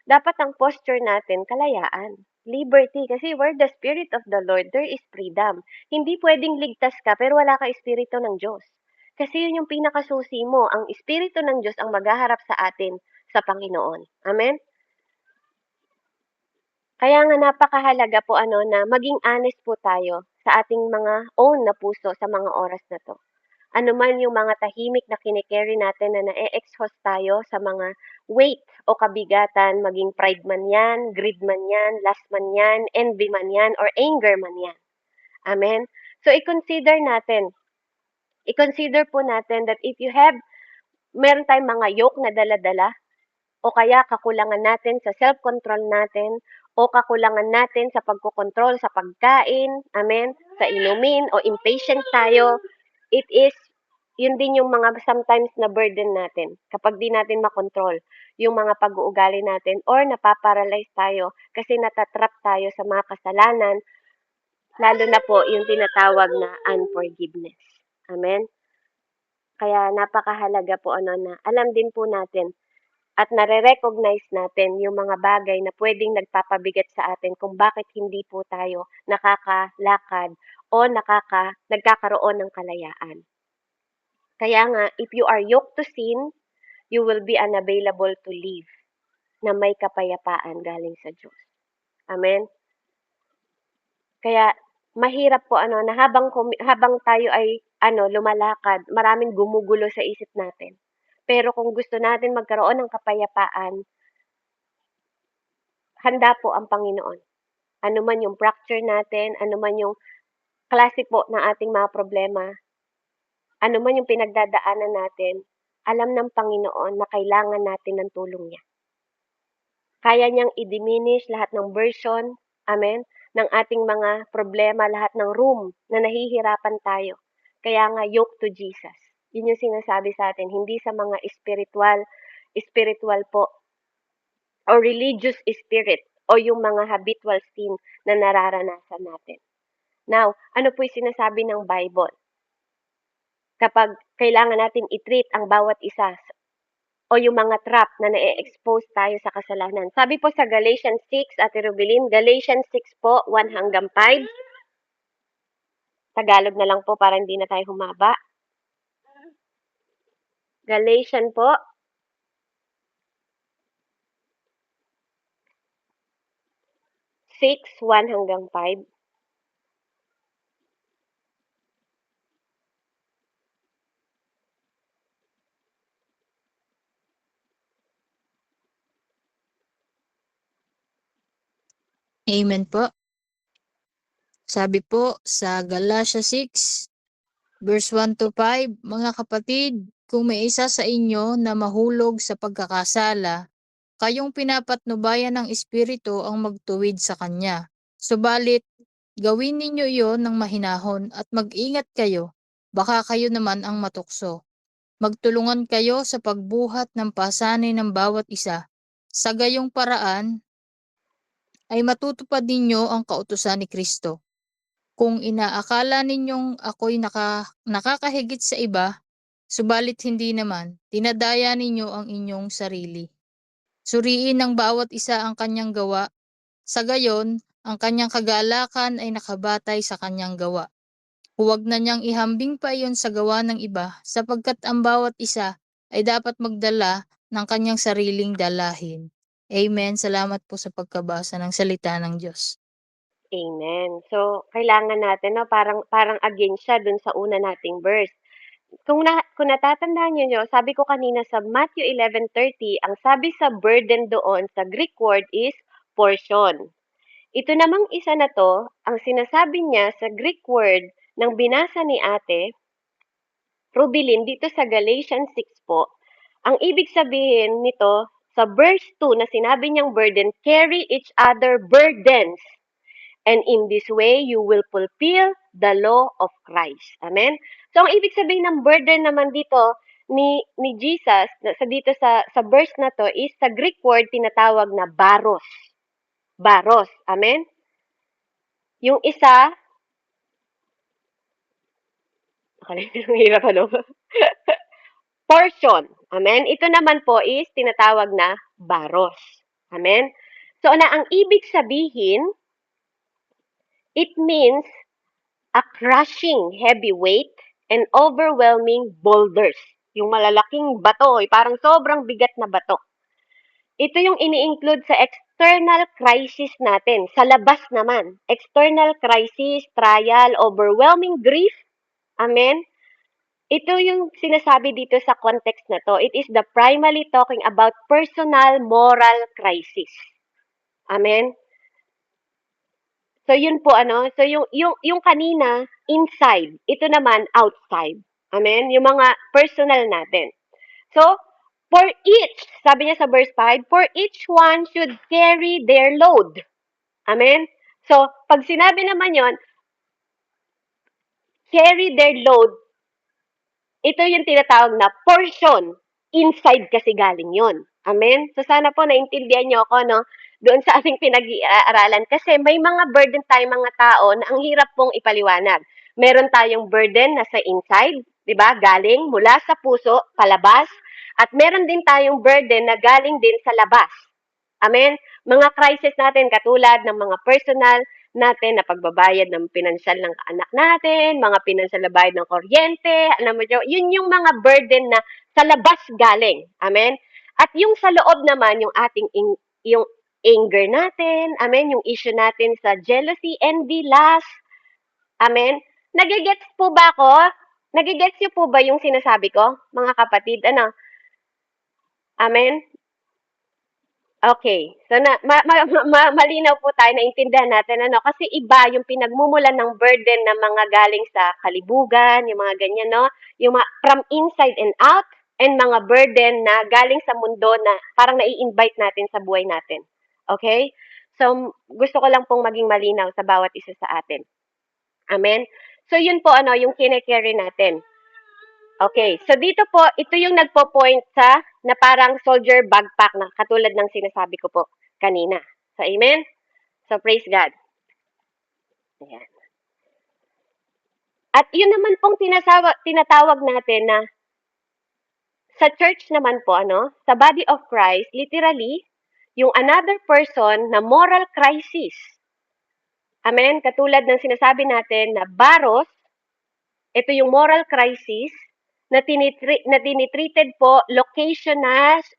S1: dapat ang posture natin kalayaan, liberty. Kasi where the Spirit of the Lord, there is freedom. Hindi pwedeng ligtas ka pero wala ka Espiritu ng Diyos. Kasi yun yung pinakasusi mo. Ang Espiritu ng Diyos ang maghaharap sa atin sa Panginoon. Amen? Kaya nga napakahalaga po na maging honest po tayo sa ating mga own na puso sa mga oras na 'to. Ano man yung mga tahimik na kini-carry natin na na-e-exhaust tayo sa mga weight o kabigatan, maging pride man 'yan, greed man 'yan, lust man 'yan, envy man 'yan, or anger man 'yan. Amen? So i-consider po natin that if you have meron tayong mga yoke na dala-dala o kaya kakulangan natin sa self-control natin o kakulangan natin sa pagkokontrol sa pagkain, amen, sa inumin o impatient tayo, it is yun din yung mga sometimes na burden natin kapag di natin makontrol yung mga pag-uugali natin or napaparalyze tayo kasi natatrap tayo sa mga kasalanan, lalo na po yung tinatawag na unforgiveness. Amen? Kaya napakahalaga po na alam din po natin at nare-recognize natin yung mga bagay na pwedeng nagpapabigat sa atin kung bakit hindi po tayo nakakalakad o nagkakaroon ng kalayaan. Kaya nga, if you are yoked to sin, you will be unavailable to live na may kapayapaan galing sa Diyos. Amen? Kaya mahirap po na habang tayo ay lumalakad, maraming gumugulo sa isip natin. Pero kung gusto natin magkaroon ng kapayapaan, handa po ang Panginoon. Ano man yung fracture natin, ano man yung klase po ng ating mga problema, ano man yung pinagdadaanan natin, alam ng Panginoon na kailangan natin ng tulong niya. Kaya niyang i-diminish lahat ng version, amen, ng ating mga problema, lahat ng room na nahihirapan tayo. Kaya nga, yoke to Jesus. Yun yung sinasabi sa atin, hindi sa mga spiritual po, or religious spirit, o yung mga habitual sin na nararanasan natin. Now, ano po yung sinasabi ng Bible? Kapag kailangan natin i-treat ang bawat isa o yung mga trap na na-expose tayo sa kasalanan. Sabi po sa Galatians 6, Ate Rubilin, Galatians 6 po, 1 hanggang 5. Tagalog na lang po para hindi na tayo humaba. Galatians po, 6, 1 hanggang 5.
S2: Amen po. Sabi po sa Galatia 6, verse 1 to 5, mga kapatid, kung may isa sa inyo na mahulog sa pagkakasala, kayong pinapatnubayan ng Espiritu ang magtuwid sa kanya. Subalit, gawin ninyo iyon ng mahinahon at mag-ingat kayo, baka kayo naman ang matukso. Magtulungan kayo sa pagbuhat ng pasanay ng bawat isa. Sa gayong paraan, ay matutupad ninyo ang kautusan ni Kristo. Kung inaakala ninyong ako'y nakakahigit sa iba, subalit hindi naman, tinadaya ninyo ang inyong sarili. Suriin ng bawat isa ang kanyang gawa, sa gayon, ang kanyang kagalakan ay nakabatay sa kanyang gawa. Huwag na niyang ihambing pa iyon sa gawa ng iba, sapagkat ang bawat isa ay dapat magdala ng kanyang sariling dalahin. Amen. Salamat po sa pagkabasa ng salita ng Diyos.
S1: Amen. So, kailangan natin, no, parang against siya dun sa una nating verse. kung natatandaan niyo, sabi ko kanina sa Matthew 11:30, ang sabi sa burden doon sa Greek word is portion. Ito namang isa na 'to, ang sinasabi niya sa Greek word ng binasa ni Ate Rubilin dito sa Galatians 6 po, ang ibig sabihin nito sa verse 2 na sinabi niyang burden, carry each other burdens. And in this way, you will fulfill the law of Christ. Amen? So, ang ibig sabihin ng burden naman dito ni Jesus, dito sa verse na to, is sa Greek word tinatawag na baros. Baros. Amen? Yung isa, hirap ano? Portion. Amen? Ito naman po is tinatawag na baros. Amen? So, ang ibig sabihin, it means a crushing heavy weight and overwhelming boulders. Yung malalaking bato, parang sobrang bigat na bato. Ito yung ini-include sa external crisis natin. Sa labas naman, external crisis, trial, overwhelming grief. Amen? Ito yung sinasabi dito sa context na to. It is the primarily talking about personal moral crisis. Amen? So yun po so yung kanina inside, ito naman outside. Amen? Yung mga personal natin. So for each, sabi niya sa verse 5, for each one should carry their load. Amen? So pag sinabi naman yon, carry their load, ito yung tinatawag na portion. Inside kasi galing yon. Amen? So sana po naintindihan niyo ako, no? Doon sa ating pinag-iaralan. Kasi may mga burden tayong mga tao na ang hirap pong ipaliwanag. Meron tayong burden na sa inside, di ba? Galing mula sa puso, palabas. At meron din tayong burden na galing din sa labas. Amen? Mga crisis natin katulad ng mga personal natin na pagbabayad ng pinansyal ng anak natin, mga pinansyal na bayad ng kuryente, alam mo yun yung mga burden na sa labas galing. Amen? At yung sa loob naman, yung ating yung anger natin, amen, yung issue natin sa jealousy, envy, lust, amen. Nagigets po ba ako? Nagigets niyo po ba yung sinasabi ko, mga kapatid? Ano? Amen? Okay. So malinaw po tayo, naintindihan natin kasi iba yung pinagmumulan ng burden ng mga galing sa kalibugan, yung mga ganyan, no? Yung from inside and out, and mga burden na galing sa mundo na parang nai-invite natin sa buhay natin. Okay? So gusto ko lang pong maging malinaw sa bawat isa sa atin. Amen. So yun po yung kine-carry natin. Okay, so dito po, ito yung nagpo-point sa na parang soldier backpack na katulad ng sinasabi ko po kanina. So, amen? So, praise God. Ayan. At yun naman pong tinatawag natin na sa church naman po, sa body of Christ, literally, yung another person na moral crisis. Amen? Katulad ng sinasabi natin na baros, ito yung moral crisis na tinitreated po localized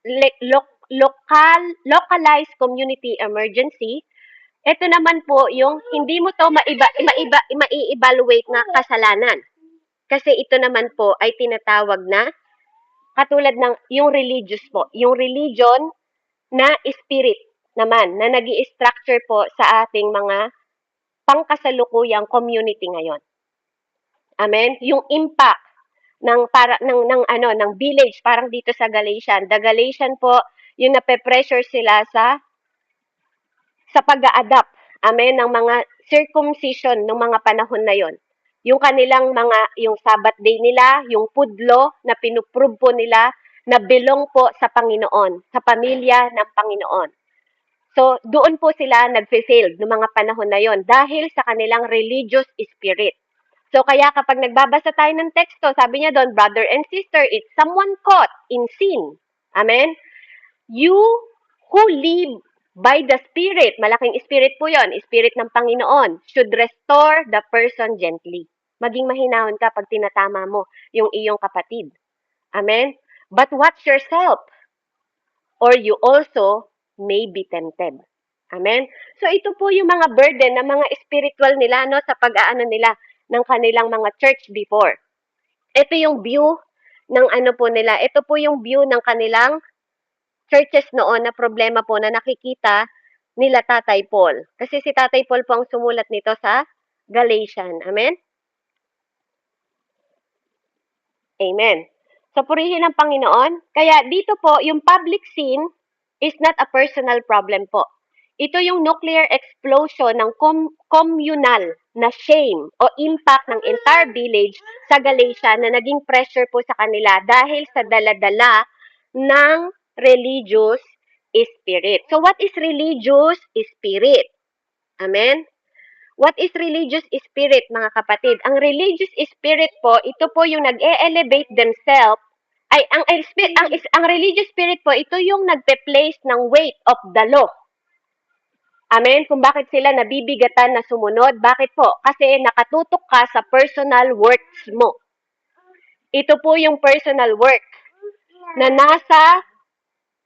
S1: community emergency. Ito naman po yung hindi mo to mai-evaluate na kasalanan. Kasi ito naman po ay tinatawag na katulad ng yung religious po, yung religion na spirit naman na nag-i-structure po sa ating mga pangkasalukuyang community ngayon. Amen? Yung impact ng village parang dito sa Galatian. The Galatian po, yung nape-pressure sila sa pag-a-adapt. Amen, ng mga circumcision ng mga panahon na yon. Yung kanilang yung Sabbath day nila, yung pudlo na pinuprove po nila na belong po sa Panginoon, sa pamilya ng Panginoon. So, doon po sila nagfe-fail ng mga panahon na yon dahil sa kanilang religious spirit. So, kaya kapag nagbabasa tayo ng teksto, sabi niya doon, brother and sister, it's someone caught in sin. Amen? You who live by the Spirit, malaking Spirit po yon, Spirit ng Panginoon, should restore the person gently. Maging mahinahon ka pag tinatama mo yung iyong kapatid. Amen? But watch yourself, or you also may be tempted. Amen? So, ito po yung mga burden ng mga spiritual nila sa pag-aano nila ng kanilang mga church before. Ito yung view ng ano po nila. Ito po yung view ng kanilang churches noon na problema po na nakikita nila Tatay Paul. Kasi si Tatay Paul po ang sumulat nito sa Galatian. Amen? Amen. So, purihin ang Panginoon. Kaya dito po, yung public sin is not a personal problem po. Ito yung nuclear explosion ng communal na shame o impact ng entire village sa Galatia na naging pressure po sa kanila dahil sa daladala ng religious spirit. So, what is religious spirit? Amen? What is religious spirit, mga kapatid? Ang religious spirit po, ito po yung nag-e-elevate themselves. Ay, ang religious spirit po, ito yung nagpe-place ng weight of the law. Amen? Kung bakit sila nabibigatan na sumunod. Bakit po? Kasi nakatutok ka sa personal works mo. Ito po yung personal work na nasa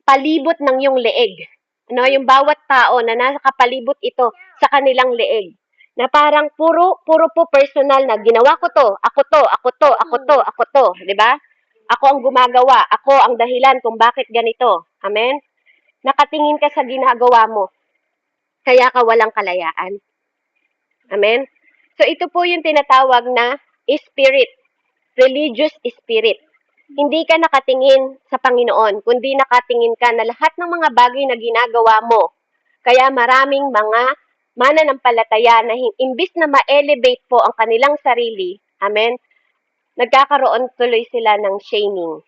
S1: palibot ng yung leeg. Ano, yung bawat tao na nasa kapalibot ito sa kanilang leeg. Na parang puro po personal na ginawa ko to, ako to, ako to, ako to, ako to, 'di ba? Ako ang gumagawa, ako ang dahilan kung bakit ganito. Amen? Nakatingin ka sa ginagawa mo, kaya ka walang kalayaan. Amen? So ito po yung tinatawag na spirit, religious spirit. Hindi ka nakatingin sa Panginoon, kundi nakatingin ka na lahat ng mga bagay na ginagawa mo. Kaya maraming mga mananampalataya na imbis na ma-elevate po ang kanilang sarili, amen, nagkakaroon tuloy sila ng shaming.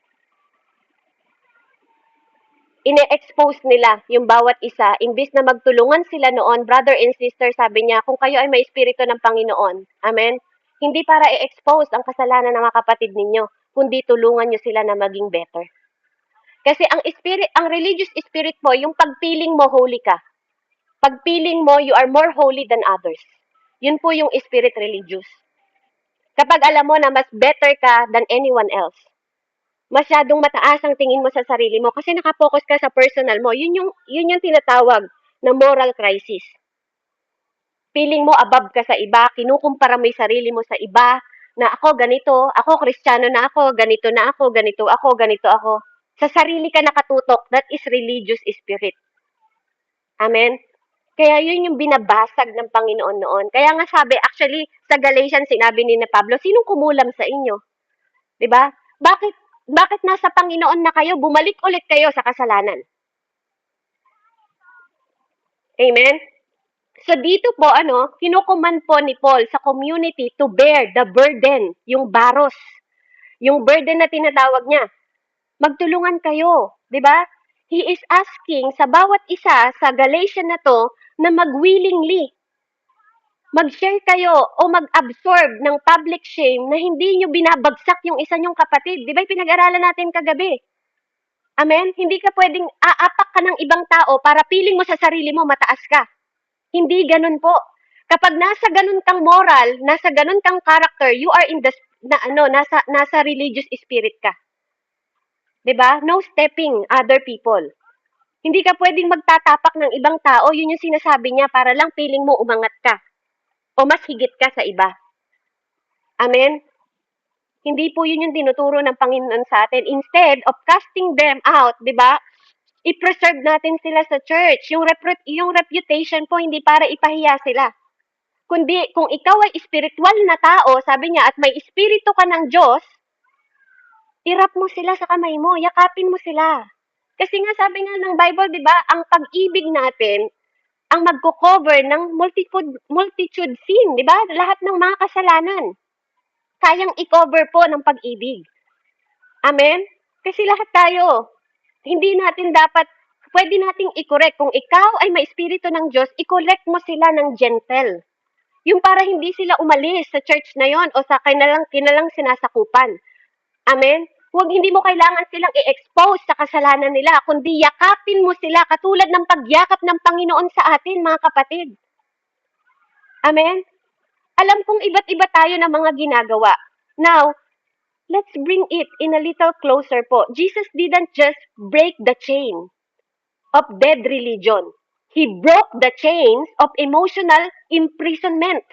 S1: Ine-expose nila yung bawat isa, imbis na magtulungan sila noon, brother and sister, sabi niya, kung kayo ay may espiritu ng Panginoon, amen, hindi para i-expose ang kasalanan ng mga kapatid ninyo, kundi tulungan nyo sila na maging better. Kasi ang religious spirit po, yung pagpiling mo holy ka. Pagpiling mo, you are more holy than others. Yun po yung spirit religious. Kapag alam mo na mas better ka than anyone else, masyadong mataas ang tingin mo sa sarili mo kasi nakapokus ka sa personal mo, yun yung tinatawag na moral crisis. Feeling mo above ka sa iba, kinukumpara mo yung sarili mo sa iba, na ako ganito, ako Kristiyano na ako, ganito na ako, ganito ako, ganito ako. Sa sarili ka nakatutok, that is religious spirit. Amen? Kaya yun yung binabasag ng Panginoon noon. Kaya nga sabi, actually, sa Galatians, sinabi ni na Pablo, sinong kumulam sa inyo? 'Di ba? Bakit nasa Panginoon na kayo, bumalik ulit kayo sa kasalanan? Amen? So dito po, kinukuman po ni Paul sa community to bear the burden, yung baros. Yung burden na tinatawag niya. Magtulungan kayo, 'di ba? He is asking sa bawat isa sa Galatian na to na mag-willingly mag-share kayo o mag-absorb ng public shame na hindi nyo binabagsak yung isa nyong kapatid. Di ba pinag-aralan natin kagabi? Amen? Hindi ka pwedeng aapak ka ng ibang tao para piling mo sa sarili mo mataas ka. Hindi ganun po. Kapag nasa ganun kang moral, nasa ganun kang character, you are in the nasa religious spirit ka. 'Di ba? No stepping other people. Hindi ka pwedeng magtatapak ng ibang tao, yun yung sinasabi niya para lang piling mo umangat ka o mas higit ka sa iba. Amen? Hindi po yun yung tinuturo ng Panginoon sa atin. Instead of casting them out, di ba? I-preserve natin sila sa church. Yung reputation po, hindi para ipahiya sila. Kundi, kung ikaw ay spiritual na tao, sabi niya, at may espiritu ka ng Diyos, irap mo sila sa kamay mo, yakapin mo sila. Kasi nga sabi nga ng Bible, di ba, ang pag-ibig natin, ang magko-cover ng multitude sin, di ba? Lahat ng mga kasalanan. Kayang i-cover po ng pag-ibig. Amen? Kasi lahat tayo, hindi natin dapat, pwede nating i-correct. Kung ikaw ay may espiritu ng Diyos, i-correct mo sila ng gentle. Yung para hindi sila umalis sa church na yon o sa kinalang sinasakupan. Amen? Huwag hindi mo kailangan silang i-expose sa kasalanan nila, kundi yakapin mo sila katulad ng pagyakap ng Panginoon sa atin, mga kapatid. Amen? Alam kong iba't iba tayo ng mga ginagawa. Now, let's bring it in a little closer po. Jesus didn't just break the chain of dead religion. He broke the chains of emotional imprisonment.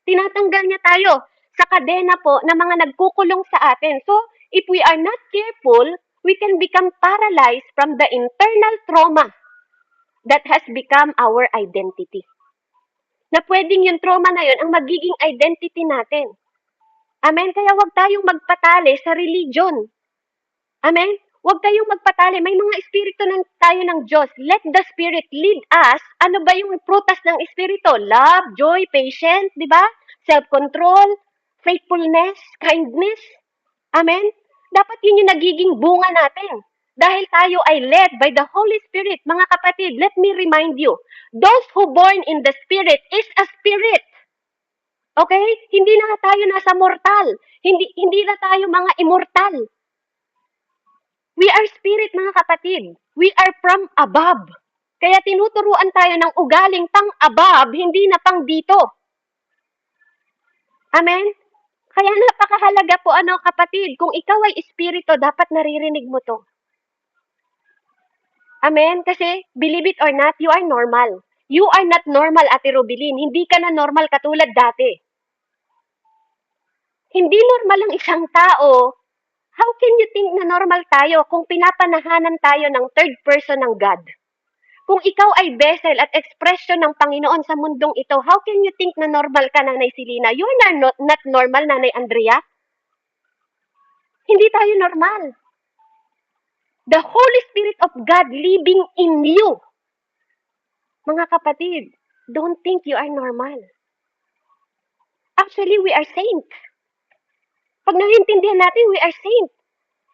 S1: Tinatanggal niya tayo sa kadena po na mga nagkukulong sa atin. So, if we are not careful, we can become paralyzed from the internal trauma that has become our identity. Na pwedeng yung trauma na yun ang magiging identity natin. Amen? Kaya huwag tayong magpatali sa religion. Amen? Huwag tayong magpatali. May mga espiritu tayo ng Diyos. Let the Spirit lead us. Ano ba yung prutas ng espiritu? Love, joy, patience, di ba? Self-control, faithfulness, kindness. Amen? Dapat yun yung nagiging bunga natin. Dahil tayo ay led by the Holy Spirit. Mga kapatid, let me remind you, those who born in the Spirit is a spirit. Okay? Hindi na tayo nasa mortal. Hindi na tayo mga immortal. We are spirit, mga kapatid. We are from above. Kaya tinuturuan tayo ng ugaling pang above, hindi na pang dito. Amen? Kaya napakahalaga po, kapatid, kung ikaw ay espiritu, dapat naririnig mo to. Amen? Kasi, believe it or not, you are normal. You are not normal, Ate Rubilin. Hindi ka na normal katulad dati. Hindi normal ang isang tao. How can you think na normal tayo kung pinapanahanan tayo ng third person ng God? Kung ikaw ay vessel at expression ng Panginoon sa mundong ito, how can you think na normal ka, Nanay Silina? You are not normal, Nanay Andrea. Hindi tayo normal. The Holy Spirit of God living in you. Mga kapatid, don't think you are normal. Actually, we are saints. Pag naiintindihan natin, we are saints.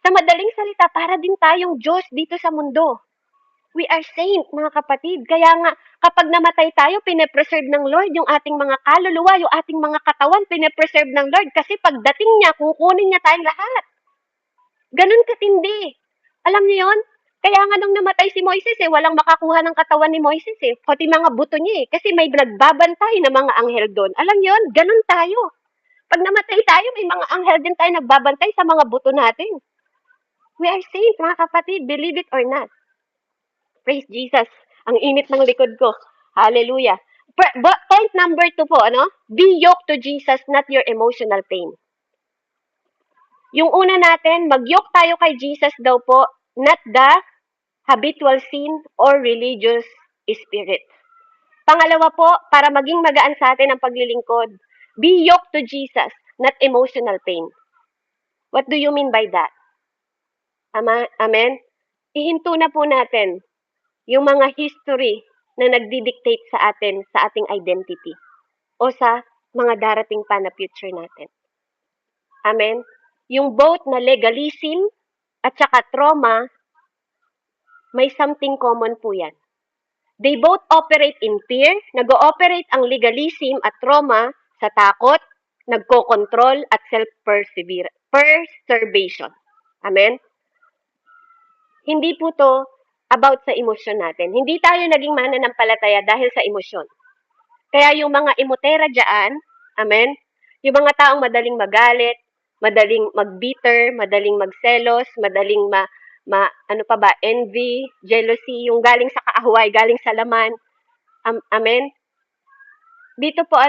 S1: Sa madaling salita, para din tayong Diyos dito sa mundo. We are saints, mga kapatid. Kaya nga, kapag namatay tayo, pine-preserve ng Lord yung ating mga kaluluwa, yung ating mga katawan, pine-preserve ng Lord. Kasi pagdating niya, kukunin niya tayong lahat. Ganun katindi. Alam niyo yon? Kaya nga nung namatay si Moises, walang makakuha ng katawan ni Moises, pati mga buto niya, kasi may nagbabantay na mga anghel doon. Alam niyo yon? Ganun tayo. Pag namatay tayo, may mga anghel din tayo nagbabantay sa mga buto natin. We are saints, mga kapatid, believe it or not. Praise Jesus. Ang init ng likod ko. Hallelujah. Point number 2 po, Be yoked to Jesus, not your emotional pain. Yung una natin, mag-yoke tayo kay Jesus daw po, not the habitual sin or religious spirit. Pangalawa po, para maging magaan sa atin ang paglilingkod, be yoked to Jesus, not emotional pain. What do you mean by that? Amen? Ihinto na po natin yung mga history na nagdidictate sa atin, sa ating identity, o sa mga darating pa na future natin. Amen? Yung both na legalism at saka trauma, may something common po yan. They both operate in fear. Nag-ooperate ang legalism at trauma sa takot, nagko-control at self-preservation. Amen? Hindi po to about sa emosyon natin. Hindi tayo naging mananampalataya dahil sa emosyon. Kaya yung mga emotera dyan, amen, yung mga taong madaling magalit, madaling mag-bitter, madaling magselos, madaling envy, jealousy, yung galing sa kaahuay, galing sa laman, amen. Dito po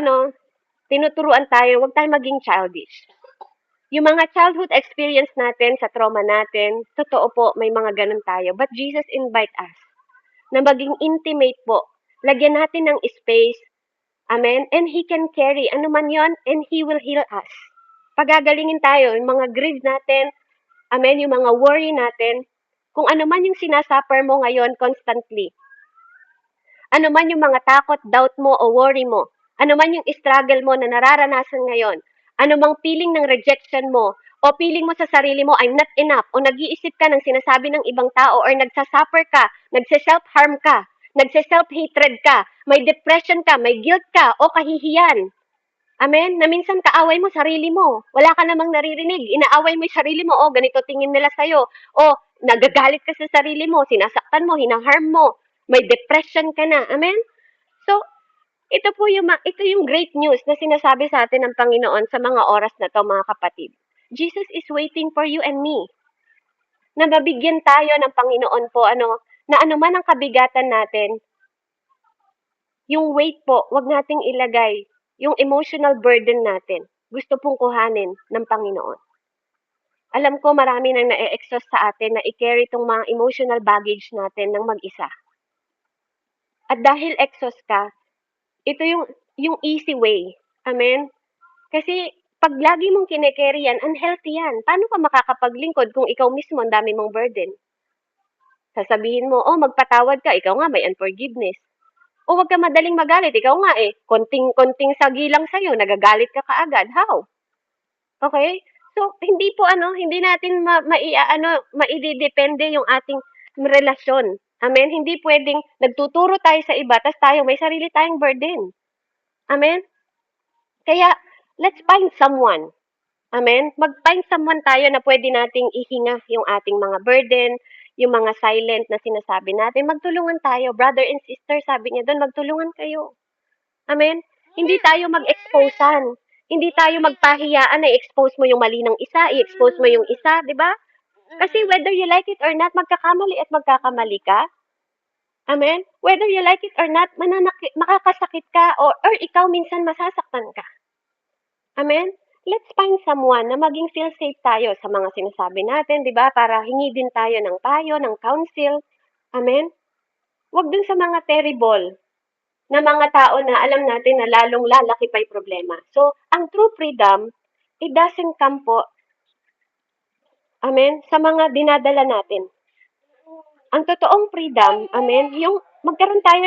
S1: tinuturuan tayo, huwag tayo maging childish. Yung mga childhood experience natin sa trauma natin, totoo po, may mga ganun tayo. But Jesus invite us na maging intimate po. Lagyan natin ng space. Amen? And He can carry. Ano man yon, and He will heal us. Pagagalingin tayo, yung mga grief natin, amen, yung mga worry natin, kung ano man yung sinasuffer mo ngayon constantly. Ano man yung mga takot, doubt mo o worry mo. Ano man yung struggle mo na nararanasan ngayon. Ano mang feeling ng rejection mo o feeling mo sa sarili mo I'm not enough o nag-iisip ka ng sinasabi ng ibang tao or nagsasuffer ka, nagse-self-harm ka, nagse-self-hatred ka, may depression ka, may guilt ka o kahihiyan. Amen? Na minsan kaaway mo sarili mo. Wala ka namang naririnig. Inaaway mo yung sarili mo. O, ganito tingin nila sa'yo. O, nagagalit ka sa sarili mo. Sinasaktan mo, hinaharm mo. May depression ka na. Amen? So, ito yung great news na sinasabi sa atin ng Panginoon sa mga oras na to, mga kapatid. Jesus is waiting for you and me. Na mabigyan tayo ng Panginoon po, na anuman ang kabigatan natin, yung weight po, wag nating ilagay, yung emotional burden natin. gusto pong kuhanin ng Panginoon. Alam ko marami nang na-e-exhaust sa atin na i-carry itong mga emotional baggage natin ng mag-isa. At dahil exhaust ka, ito yung easy way. Amen? Kasi pag lagi mong kine-carry yan, unhealthy yan. Paano ka makakapaglingkod kung ikaw mismo ang dami mong burden? Sasabihin mo, oh, magpatawad ka, ikaw nga may unforgiveness. O wag ka madaling magalit, ikaw nga konting-konting sagi lang sa'yo, nagagalit ka kaagad. How? Okay? So, hindi natin maididepende yung ating relasyon. Amen? Hindi pwedeng nagtuturo tayo sa iba, tas tayo may sarili tayong burden. Amen? Kaya, let's find someone. Amen? Mag-find someone tayo na pwede nating ihinga yung ating mga burden, yung mga silent na sinasabi natin. Magtulungan tayo. Brother and sister, sabi niya doon, magtulungan kayo. Amen? Hindi tayo mag-exposean. Hindi tayo magpahiyaan na i-expose mo yung mali ng isa, i-expose mo yung isa, di ba? Kasi whether you like it or not, magkakamali at magkakamali ka. Amen? Whether you like it or not, makakasakit ka or ikaw minsan masasaktan ka. Amen? Let's find someone na maging feel safe tayo sa mga sinasabi natin, di ba? Para hingi din tayo ng payo, ng counsel. Amen? Huwag dun sa mga terrible na mga tao na alam natin na lalong lalaki pa yung problema. So, ang true freedom, it doesn't come po, amen, sa mga dinadala natin. Ang totoong freedom, amen, yung magkaroon tayo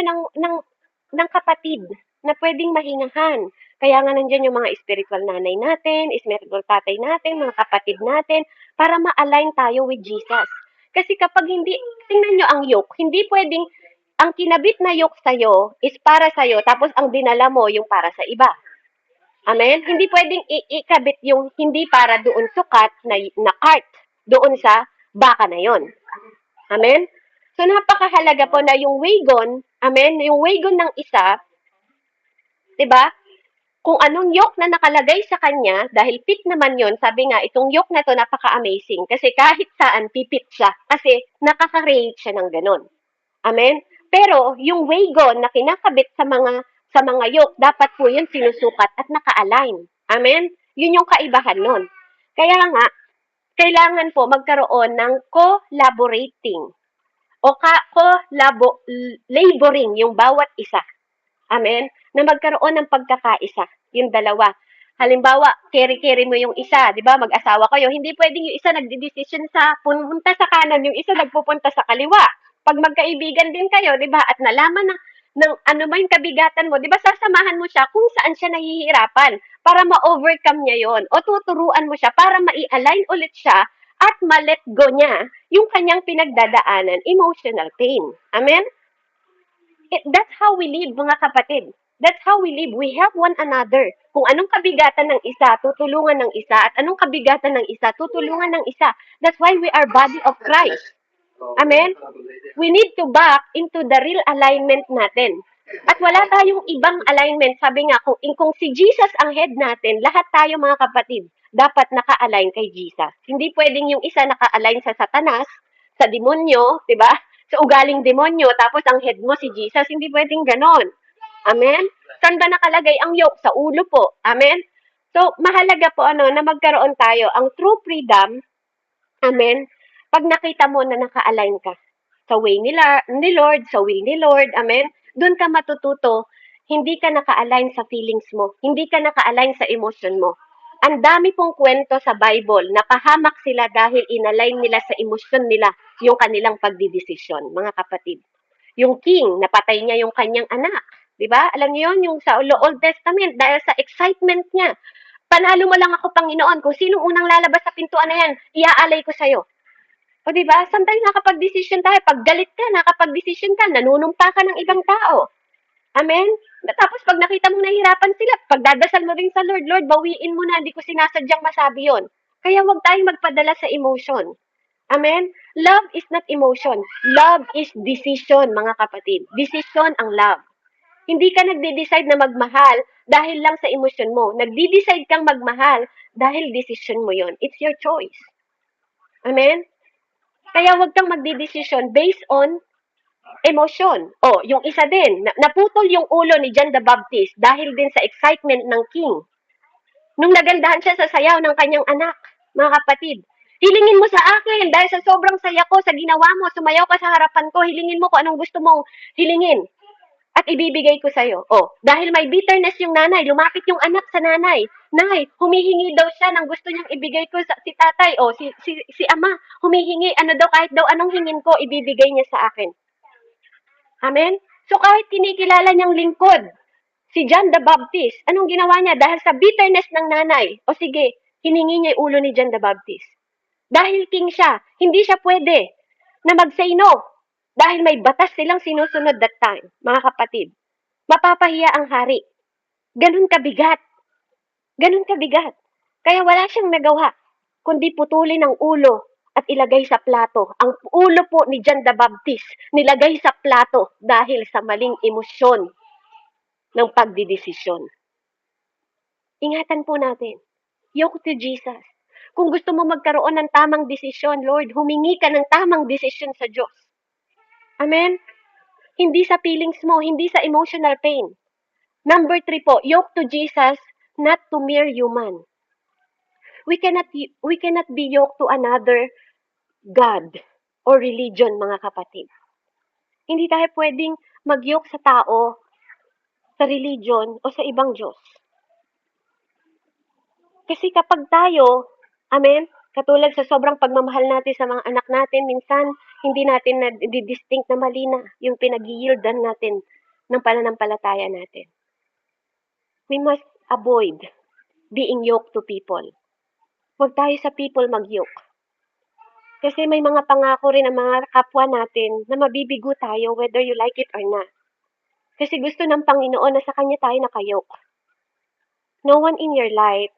S1: ng kapatid na pwedeng mahingahan. Kaya nga nandiyan yung mga spiritual nanay natin, spiritual tatay natin, mga kapatid natin, para ma-align tayo with Jesus. Kasi kapag hindi, tingnan nyo ang yoke, hindi pwedeng, ang kinabit na yoke sa'yo is para sa'yo, tapos ang dinala mo yung para sa iba. Amen? Hindi pwedeng ikabit yung hindi para doon sukat na cart doon sa baka na yon. Amen? So, napakahalaga po na yung wagon, amen, yung wagon ng isa, 'di ba? Kung anong yoke na nakalagay sa kanya, dahil pit naman yon, sabi nga, itong yoke na to napaka-amazing. Kasi kahit saan, pipit siya. Kasi nakaka-relate siya ng ganun. Amen? Pero, yung wagon na kinakabit sa mga yoke, dapat po yun sinusukat at naka-align. Amen? Yun yung kaibahan nun. Kaya nga, kailangan po magkaroon ng collaborating o laboring yung bawat isa. Amen? Na magkaroon ng pagkakaisa, yung dalawa. Halimbawa, carry mo yung isa, di ba? Mag-asawa kayo. Hindi pwedeng yung isa nagdi-decision sa punta sa kanan, yung isa nagpupunta sa kaliwa. Pag magkaibigan din kayo, di ba? At nalaman ng ano ba yung kabigatan mo, di ba? Sasamahan mo siya kung saan siya nahihirapan para ma-overcome niya yon. O tuturuan mo siya para mai-align ulit siya at ma-let go niya yung kanyang pinagdadaanan, emotional pain. Amen? That's how we live, mga kapatid. That's how we live. We help one another. Kung anong kabigatan ng isa, tutulungan ng isa. At anong kabigatan ng isa, tutulungan ng isa. That's why we are body of Christ. Amen? We need to back into the real alignment natin. At wala tayong ibang alignment. Sabi nga, kung si Jesus ang head natin, lahat tayo mga kapatid, dapat naka-align kay Jesus. Hindi pwedeng yung isa naka-align sa Satanas, sa demonyo, 'di ba? Sa ugaling demonyo, tapos ang head mo si Jesus, hindi pwedeng ganon. Amen? Saan ba nakalagay ang yoke? Sa ulo po. Amen? So, mahalaga po na magkaroon tayo. Ang true freedom, amen, pag nakita mo na naka-align ka sa way ni Lord, sa will ni Lord, amen, doon ka matututo, hindi ka naka-align sa feelings mo, hindi ka naka-align sa emotion mo. Ang dami pong kwento sa Bible, napahamak sila dahil inalign nila sa emosyon nila yung kanilang pagdidesisyon, mga kapatid. Yung king, napatay niya yung kanyang anak. Di ba? Alam niyo yun, yung sa Old Testament, dahil sa excitement niya. Panalo mo lang ako, Panginoon. Kung sinong unang lalabas sa pintuan na yan, iaalay ko sa'yo. O di ba? Sometimes nakapag-decision tayo. Pag galit ka, nakapag-decision ka, nanunumpa ka ng ibang tao. Amen? Tapos pag nakita mong nahihirapan sila, pagdadasal mo rin sa Lord, Lord, bawiin mo na, hindi ko sinasadyang masabi yon. Kaya huwag tayong magpadala sa emotion. Amen? Love is not emotion. Love is decision, mga kapatid. Decision ang love. Hindi ka nagde-decide na magmahal dahil lang sa emosyon mo. Nagde-decide kang magmahal dahil decision mo yon. It's your choice. Amen? Kaya huwag kang magde-decision based on emotion. O, yung isa din, naputol yung ulo ni John the Baptist dahil din sa excitement ng king. Nung nagandahan siya sa sayaw ng kanyang anak, mga kapatid. Hilingin mo sa akin dahil sa sobrang saya ko sa ginawa mo, sumayaw ka sa harapan ko, hilingin mo kung anong gusto mong hilingin at ibibigay ko sa'yo. Oh, dahil may bitterness yung nanay, lumapit yung anak sa nanay. Nay, humihingi daw siya ng gusto niyang ibigay ko sa si tatay. Oh, si ama, humihingi, ano daw, kahit daw anong hingin ko, ibibigay niya sa akin. Amen? So kahit kinikilala niyang lingkod, si John the Baptist, anong ginawa niya? Dahil sa bitterness ng nanay, o sige, hiningi niya yung ulo ni John the Baptist. Dahil king siya, hindi siya pwede na mag-say no. Dahil may batas silang sinusunod that time, mga kapatid. Mapapahiya ang hari. Ganun kabigat. Ganun kabigat. Kaya wala siyang nagawa, kundi putulin ang ulo at ilagay sa plato. Ang ulo po ni John the Baptist, nilagay sa plato dahil sa maling emosyon ng pagdidesisyon. Ingatan po natin. Yoke to Jesus. Kung gusto mo magkaroon ng tamang desisyon, Lord, humingi ka ng tamang desisyon sa Diyos. Amen? Hindi sa feelings mo, hindi sa emotional pain. Number 3 po, yoke to Jesus, not to mere human. We cannot be yoked to another God or religion, mga kapatid. Hindi tayo pwedeng mag-yoke sa tao, sa religion, o sa ibang Diyos. Kasi kapag tayo, amen, katulad sa sobrang pagmamahal natin sa mga anak natin, minsan hindi natin na-distinct na mali na yung pinag-yieldan natin ng pananampalataya natin. We must avoid being yoked to people. Huwag tayo sa people mag-yoke. Kasi may mga pangako rin ang mga kapwa natin na mabibigo tayo whether you like it or not. Kasi gusto ng Panginoon na sa Kanya tayo nakayoke. No one in your life,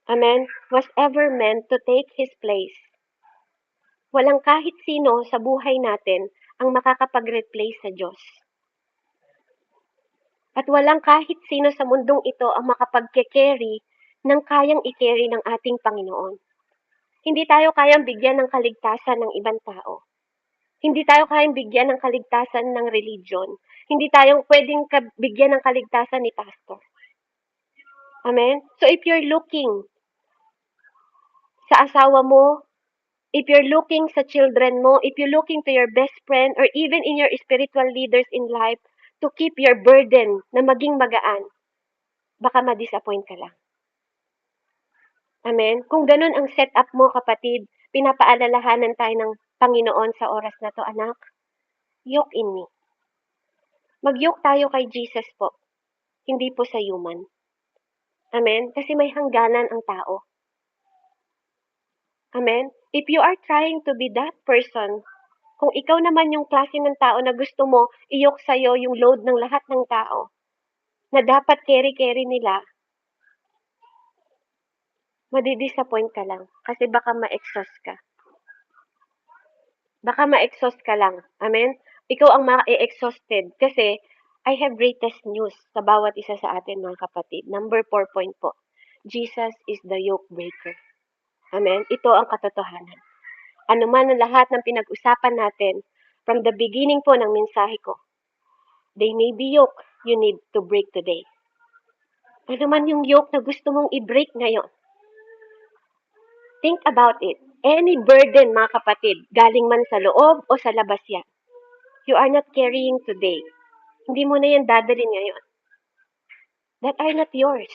S1: amen, was ever meant to take His place. Walang kahit sino sa buhay natin ang makakapag-replace sa Diyos. At walang kahit sino sa mundong ito ang makapag-carry ng kayang i-carry ng ating Panginoon. Hindi tayo kayang bigyan ng kaligtasan ng ibang tao. Hindi tayo kayang bigyan ng kaligtasan ng religion. Hindi tayo pwedeng bigyan ng kaligtasan ni pastor. Amen? So if you're looking sa asawa mo, if you're looking sa children mo, if you're looking to your best friend, or even in your spiritual leaders in life, to keep your burden na maging magaan, baka ma-disappoint ka lang. Amen? Kung ganun ang setup mo, kapatid, pinapaalalahanan tayo ng Panginoon sa oras na to, anak, yoke in me. Mag-yoke tayo kay Jesus po, hindi po sa human. Amen? Kasi may hangganan ang tao. Amen? If you are trying to be that person, kung ikaw naman yung klase ng tao na gusto mo, iyok sa'yo yung load ng lahat ng tao, na dapat carry nila, madidisappoint ka lang. Kasi baka ma-exhaust ka. Baka ma-exhaust ka lang. Amen? Ikaw ang ma-exhausted. Kasi, I have greatest news sa bawat isa sa atin, mga kapatid. Number 4 point po. Jesus is the yoke breaker. Amen? Ito ang katotohanan. Ano man ang lahat ng pinag-usapan natin, from the beginning po ng mensahe ko, they may be yoke you need to break today. Ano man yung yoke na gusto mong i-break ngayon, think about it. Any burden, mga kapatid, galing man sa loob o sa labas yan, you are not carrying today. Hindi mo na yan dadalhin ngayon. That are not yours.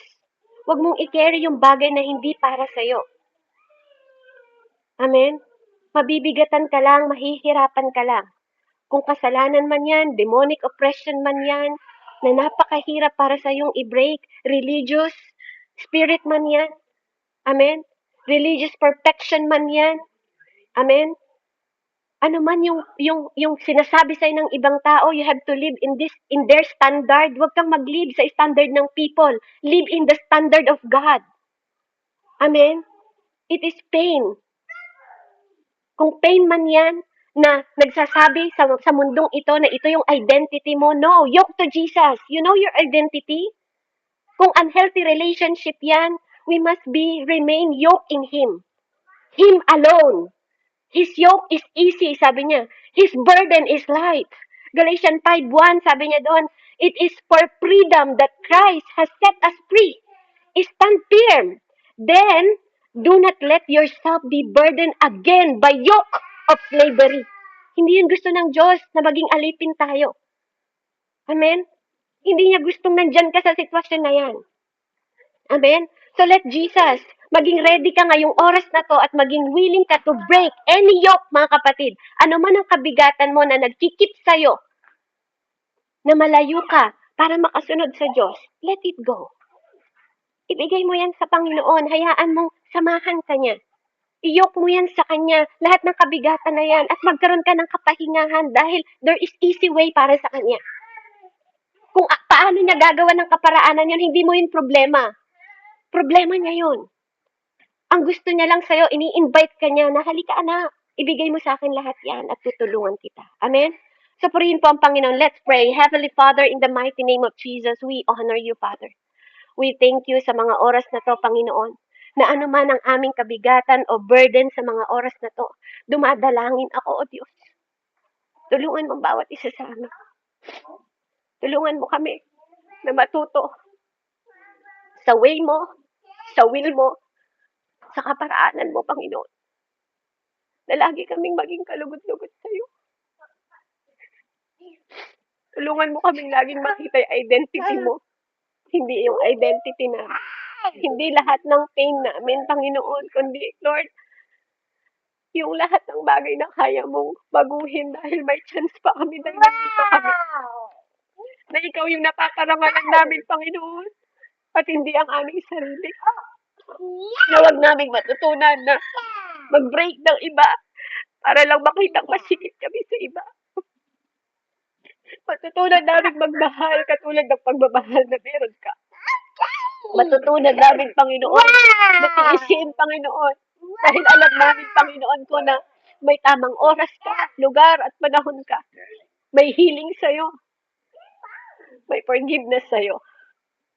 S1: Huwag mong i-carry yung bagay na hindi para sa'yo. Amen? Mabibigatan ka lang, mahihirapan ka lang. Kung kasalanan man yan, demonic oppression man yan, na napakahirap para sa yung i-break, religious spirit man yan, amen? Religious perfection man yan, amen? Ano man yung sinasabi sa'yo ng ibang tao, you have to live in their standard. Huwag kang mag-live sa standard ng people. Live in the standard of God. Amen? It is pain. Kung pain man yan, na nagsasabi sa mundong ito na ito yung identity mo, no, yoke to Jesus. You know your identity? Kung unhealthy relationship yan, we must remain yoked in Him. Him alone. His yoke is easy, sabi niya. His burden is light. Galatians 5:1, sabi niya doon, it is for freedom that Christ has set us free. stand firm. Then, do not let yourself be burdened again by yoke of slavery. Hindi yun gusto ng Diyos na maging alipin tayo. Amen? Hindi niya gustong nandyan ka sa sitwasyon na yan. Amen? So let Jesus, maging ready ka ngayong oras na to at maging willing ka to break any yoke, mga kapatid. Ano man ang kabigatan mo na nagkikip sa'yo, na malayo ka para makasunod sa Diyos, let it go. Ibigay mo yan sa Panginoon. Hayaan mong samahan ka niya. Iyok mo yan sa Kanya. Lahat ng kabigatan na yan. At magkaroon ka ng kapahingahan dahil there is easy way para sa Kanya. Kung paano niya gagawa ng kaparaanan yun, hindi mo yun problema. Problema niya yun. Ang gusto niya lang sa'yo, ini-invite ka niya na halika anak, ibigay mo sa akin lahat yan at tutulungan kita. Amen? So purihin po ang Panginoon. Let's pray. Heavenly Father, in the mighty name of Jesus, we honor you, Father. We thank you sa mga oras na to, Panginoon, na anuman ang aming kabigatan o burden sa mga oras na to, dumadalangin ako, O Diyos. Tulungan mo bawat isa sa amin. Tulungan mo kami na matuto sa way mo, sa will mo, sa kaparaanan mo, Panginoon. Na lagi kaming maging kalugod-lugod sa iyo. Tulungan mo kaming laging makita yung identity mo. Hindi yung identity na hindi lahat ng pain namin, Panginoon, kundi, Lord, yung lahat ng bagay na kaya mong baguhin dahil may chance pa kami dahil nandito kami. Na ikaw yung napaparangalan namin, Panginoon, at hindi ang aming sarili. Na huwag naming matutunan na mag-break ng iba para lang makitang masikip kami sa iba. Matutunan namin magmahal katulad ng pagmamahal na meron ka. Matutunan namin, Panginoon, na tiisin, Panginoon. Dahil alam namin, Panginoon ko, na may tamang oras ka, lugar at panahon ka. May healing sa'yo. May forgiveness sa'yo.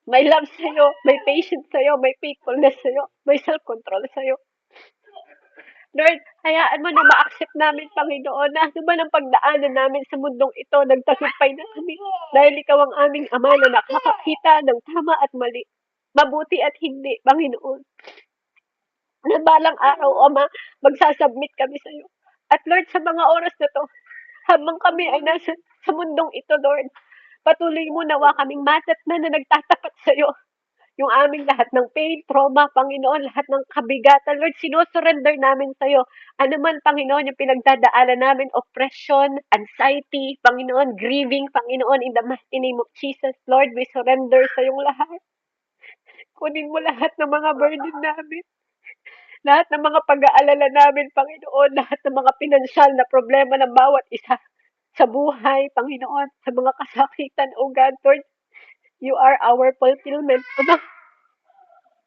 S1: May love sa'yo. May patience sa'yo. May faithfulness sa'yo. May self-control sa'yo. Lord, hayaan mo na ma-accept namin, Panginoon, na ano man ang pagdaanan namin sa mundong ito, nagtagumpay na kami. Dahil ikaw ang aming Ama na nakakakita ng tama at mali, mabuti at hindi, Panginoon. Na balang araw, Ama, magsasubmit kami sa iyo. At Lord, sa mga oras na to, habang kami ay nasa sa mundong ito, Lord, patuloy mo nawa kaming matat na nagtatapat sa iyo. Yung aming lahat ng pain, trauma, Panginoon, lahat ng kabigatan, Lord, sinusurrender namin sa iyo. Ano man, Panginoon, yung pinagdadaanan namin, oppression, anxiety, Panginoon, grieving, Panginoon, in the mighty name of Jesus, Lord, we surrender sa iyong lahat. Kunin mo lahat ng mga burden namin. Lahat ng mga pag-aalala namin, Panginoon, lahat ng mga pinansyal na problema ng bawat isa sa buhay, Panginoon, sa mga kasakitan, O God, Lord, you are our fulfillment.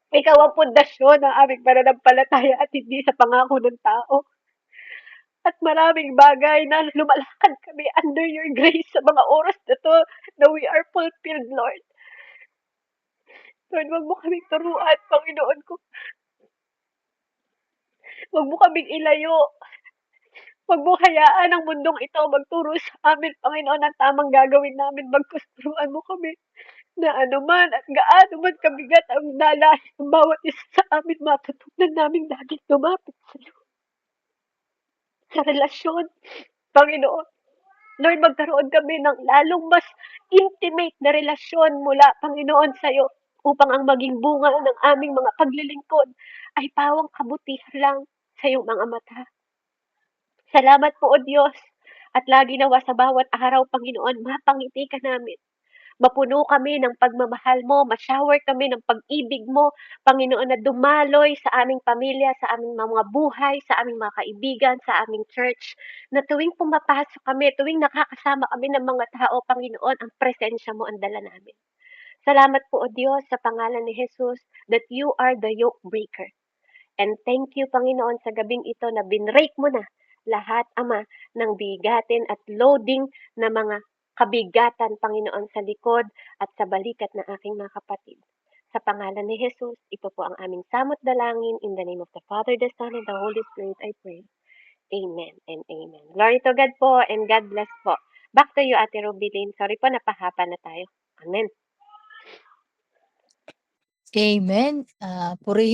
S1: Ikaw ang pundasyon ng aming pananampalataya at hindi sa pangako ng tao. At maraming bagay na lumalakad kami under your grace sa mga oras na to na we are fulfilled, Lord. Lord, wag mo kaming turuan, Panginoon ko. Wag mo kaming ilayo. Wag mo hayaan ang mundong ito magturo sa amin, Panginoon, ang tamang gagawin namin. Magkusturuan mo kami na anuman at gaano man kabigat ang dalahin ng bawat isa sa amin, matutunan namin lagi lumapit sa iyo. Sa relasyon, Panginoon. Lord, magkaroon kami ng lalong mas intimate na relasyon mula, Panginoon, sa iyo upang ang maging bunga ng aming mga paglilingkod ay pawang kabutihan lang sa iyong mga mata. Salamat po, O Diyos, at lagi nawa sa bawat araw, Panginoon, mapangiti ka namin. Mapuno kami ng pagmamahal mo, ma-shower kami ng pag-ibig mo, Panginoon, na dumaloy sa aming pamilya, sa aming mga buhay, sa aming mga kaibigan, sa aming church, na tuwing pumapasok kami, tuwing nakakasama kami ng mga tao, Panginoon, ang presensya mo ang dala namin. Salamat po, O Diyos, sa pangalan ni Jesus, that you are the yoke breaker. And thank you, Panginoon, sa gabing ito na binrake mo na lahat, Ama, ng bigatin at loading na mga kabigatan, Panginoon, sa likod at sa balikat ng aking mga kapatid. Sa pangalan ni Jesus, ito po ang aming samot dalangin. In the name of the Father, the Son, and the Holy Spirit, I pray. Amen and amen. Glory to God po and God bless po. Back to you, Ate Rubilin. Sorry po, napahaba na tayo. Amen.
S2: Amen. Purihin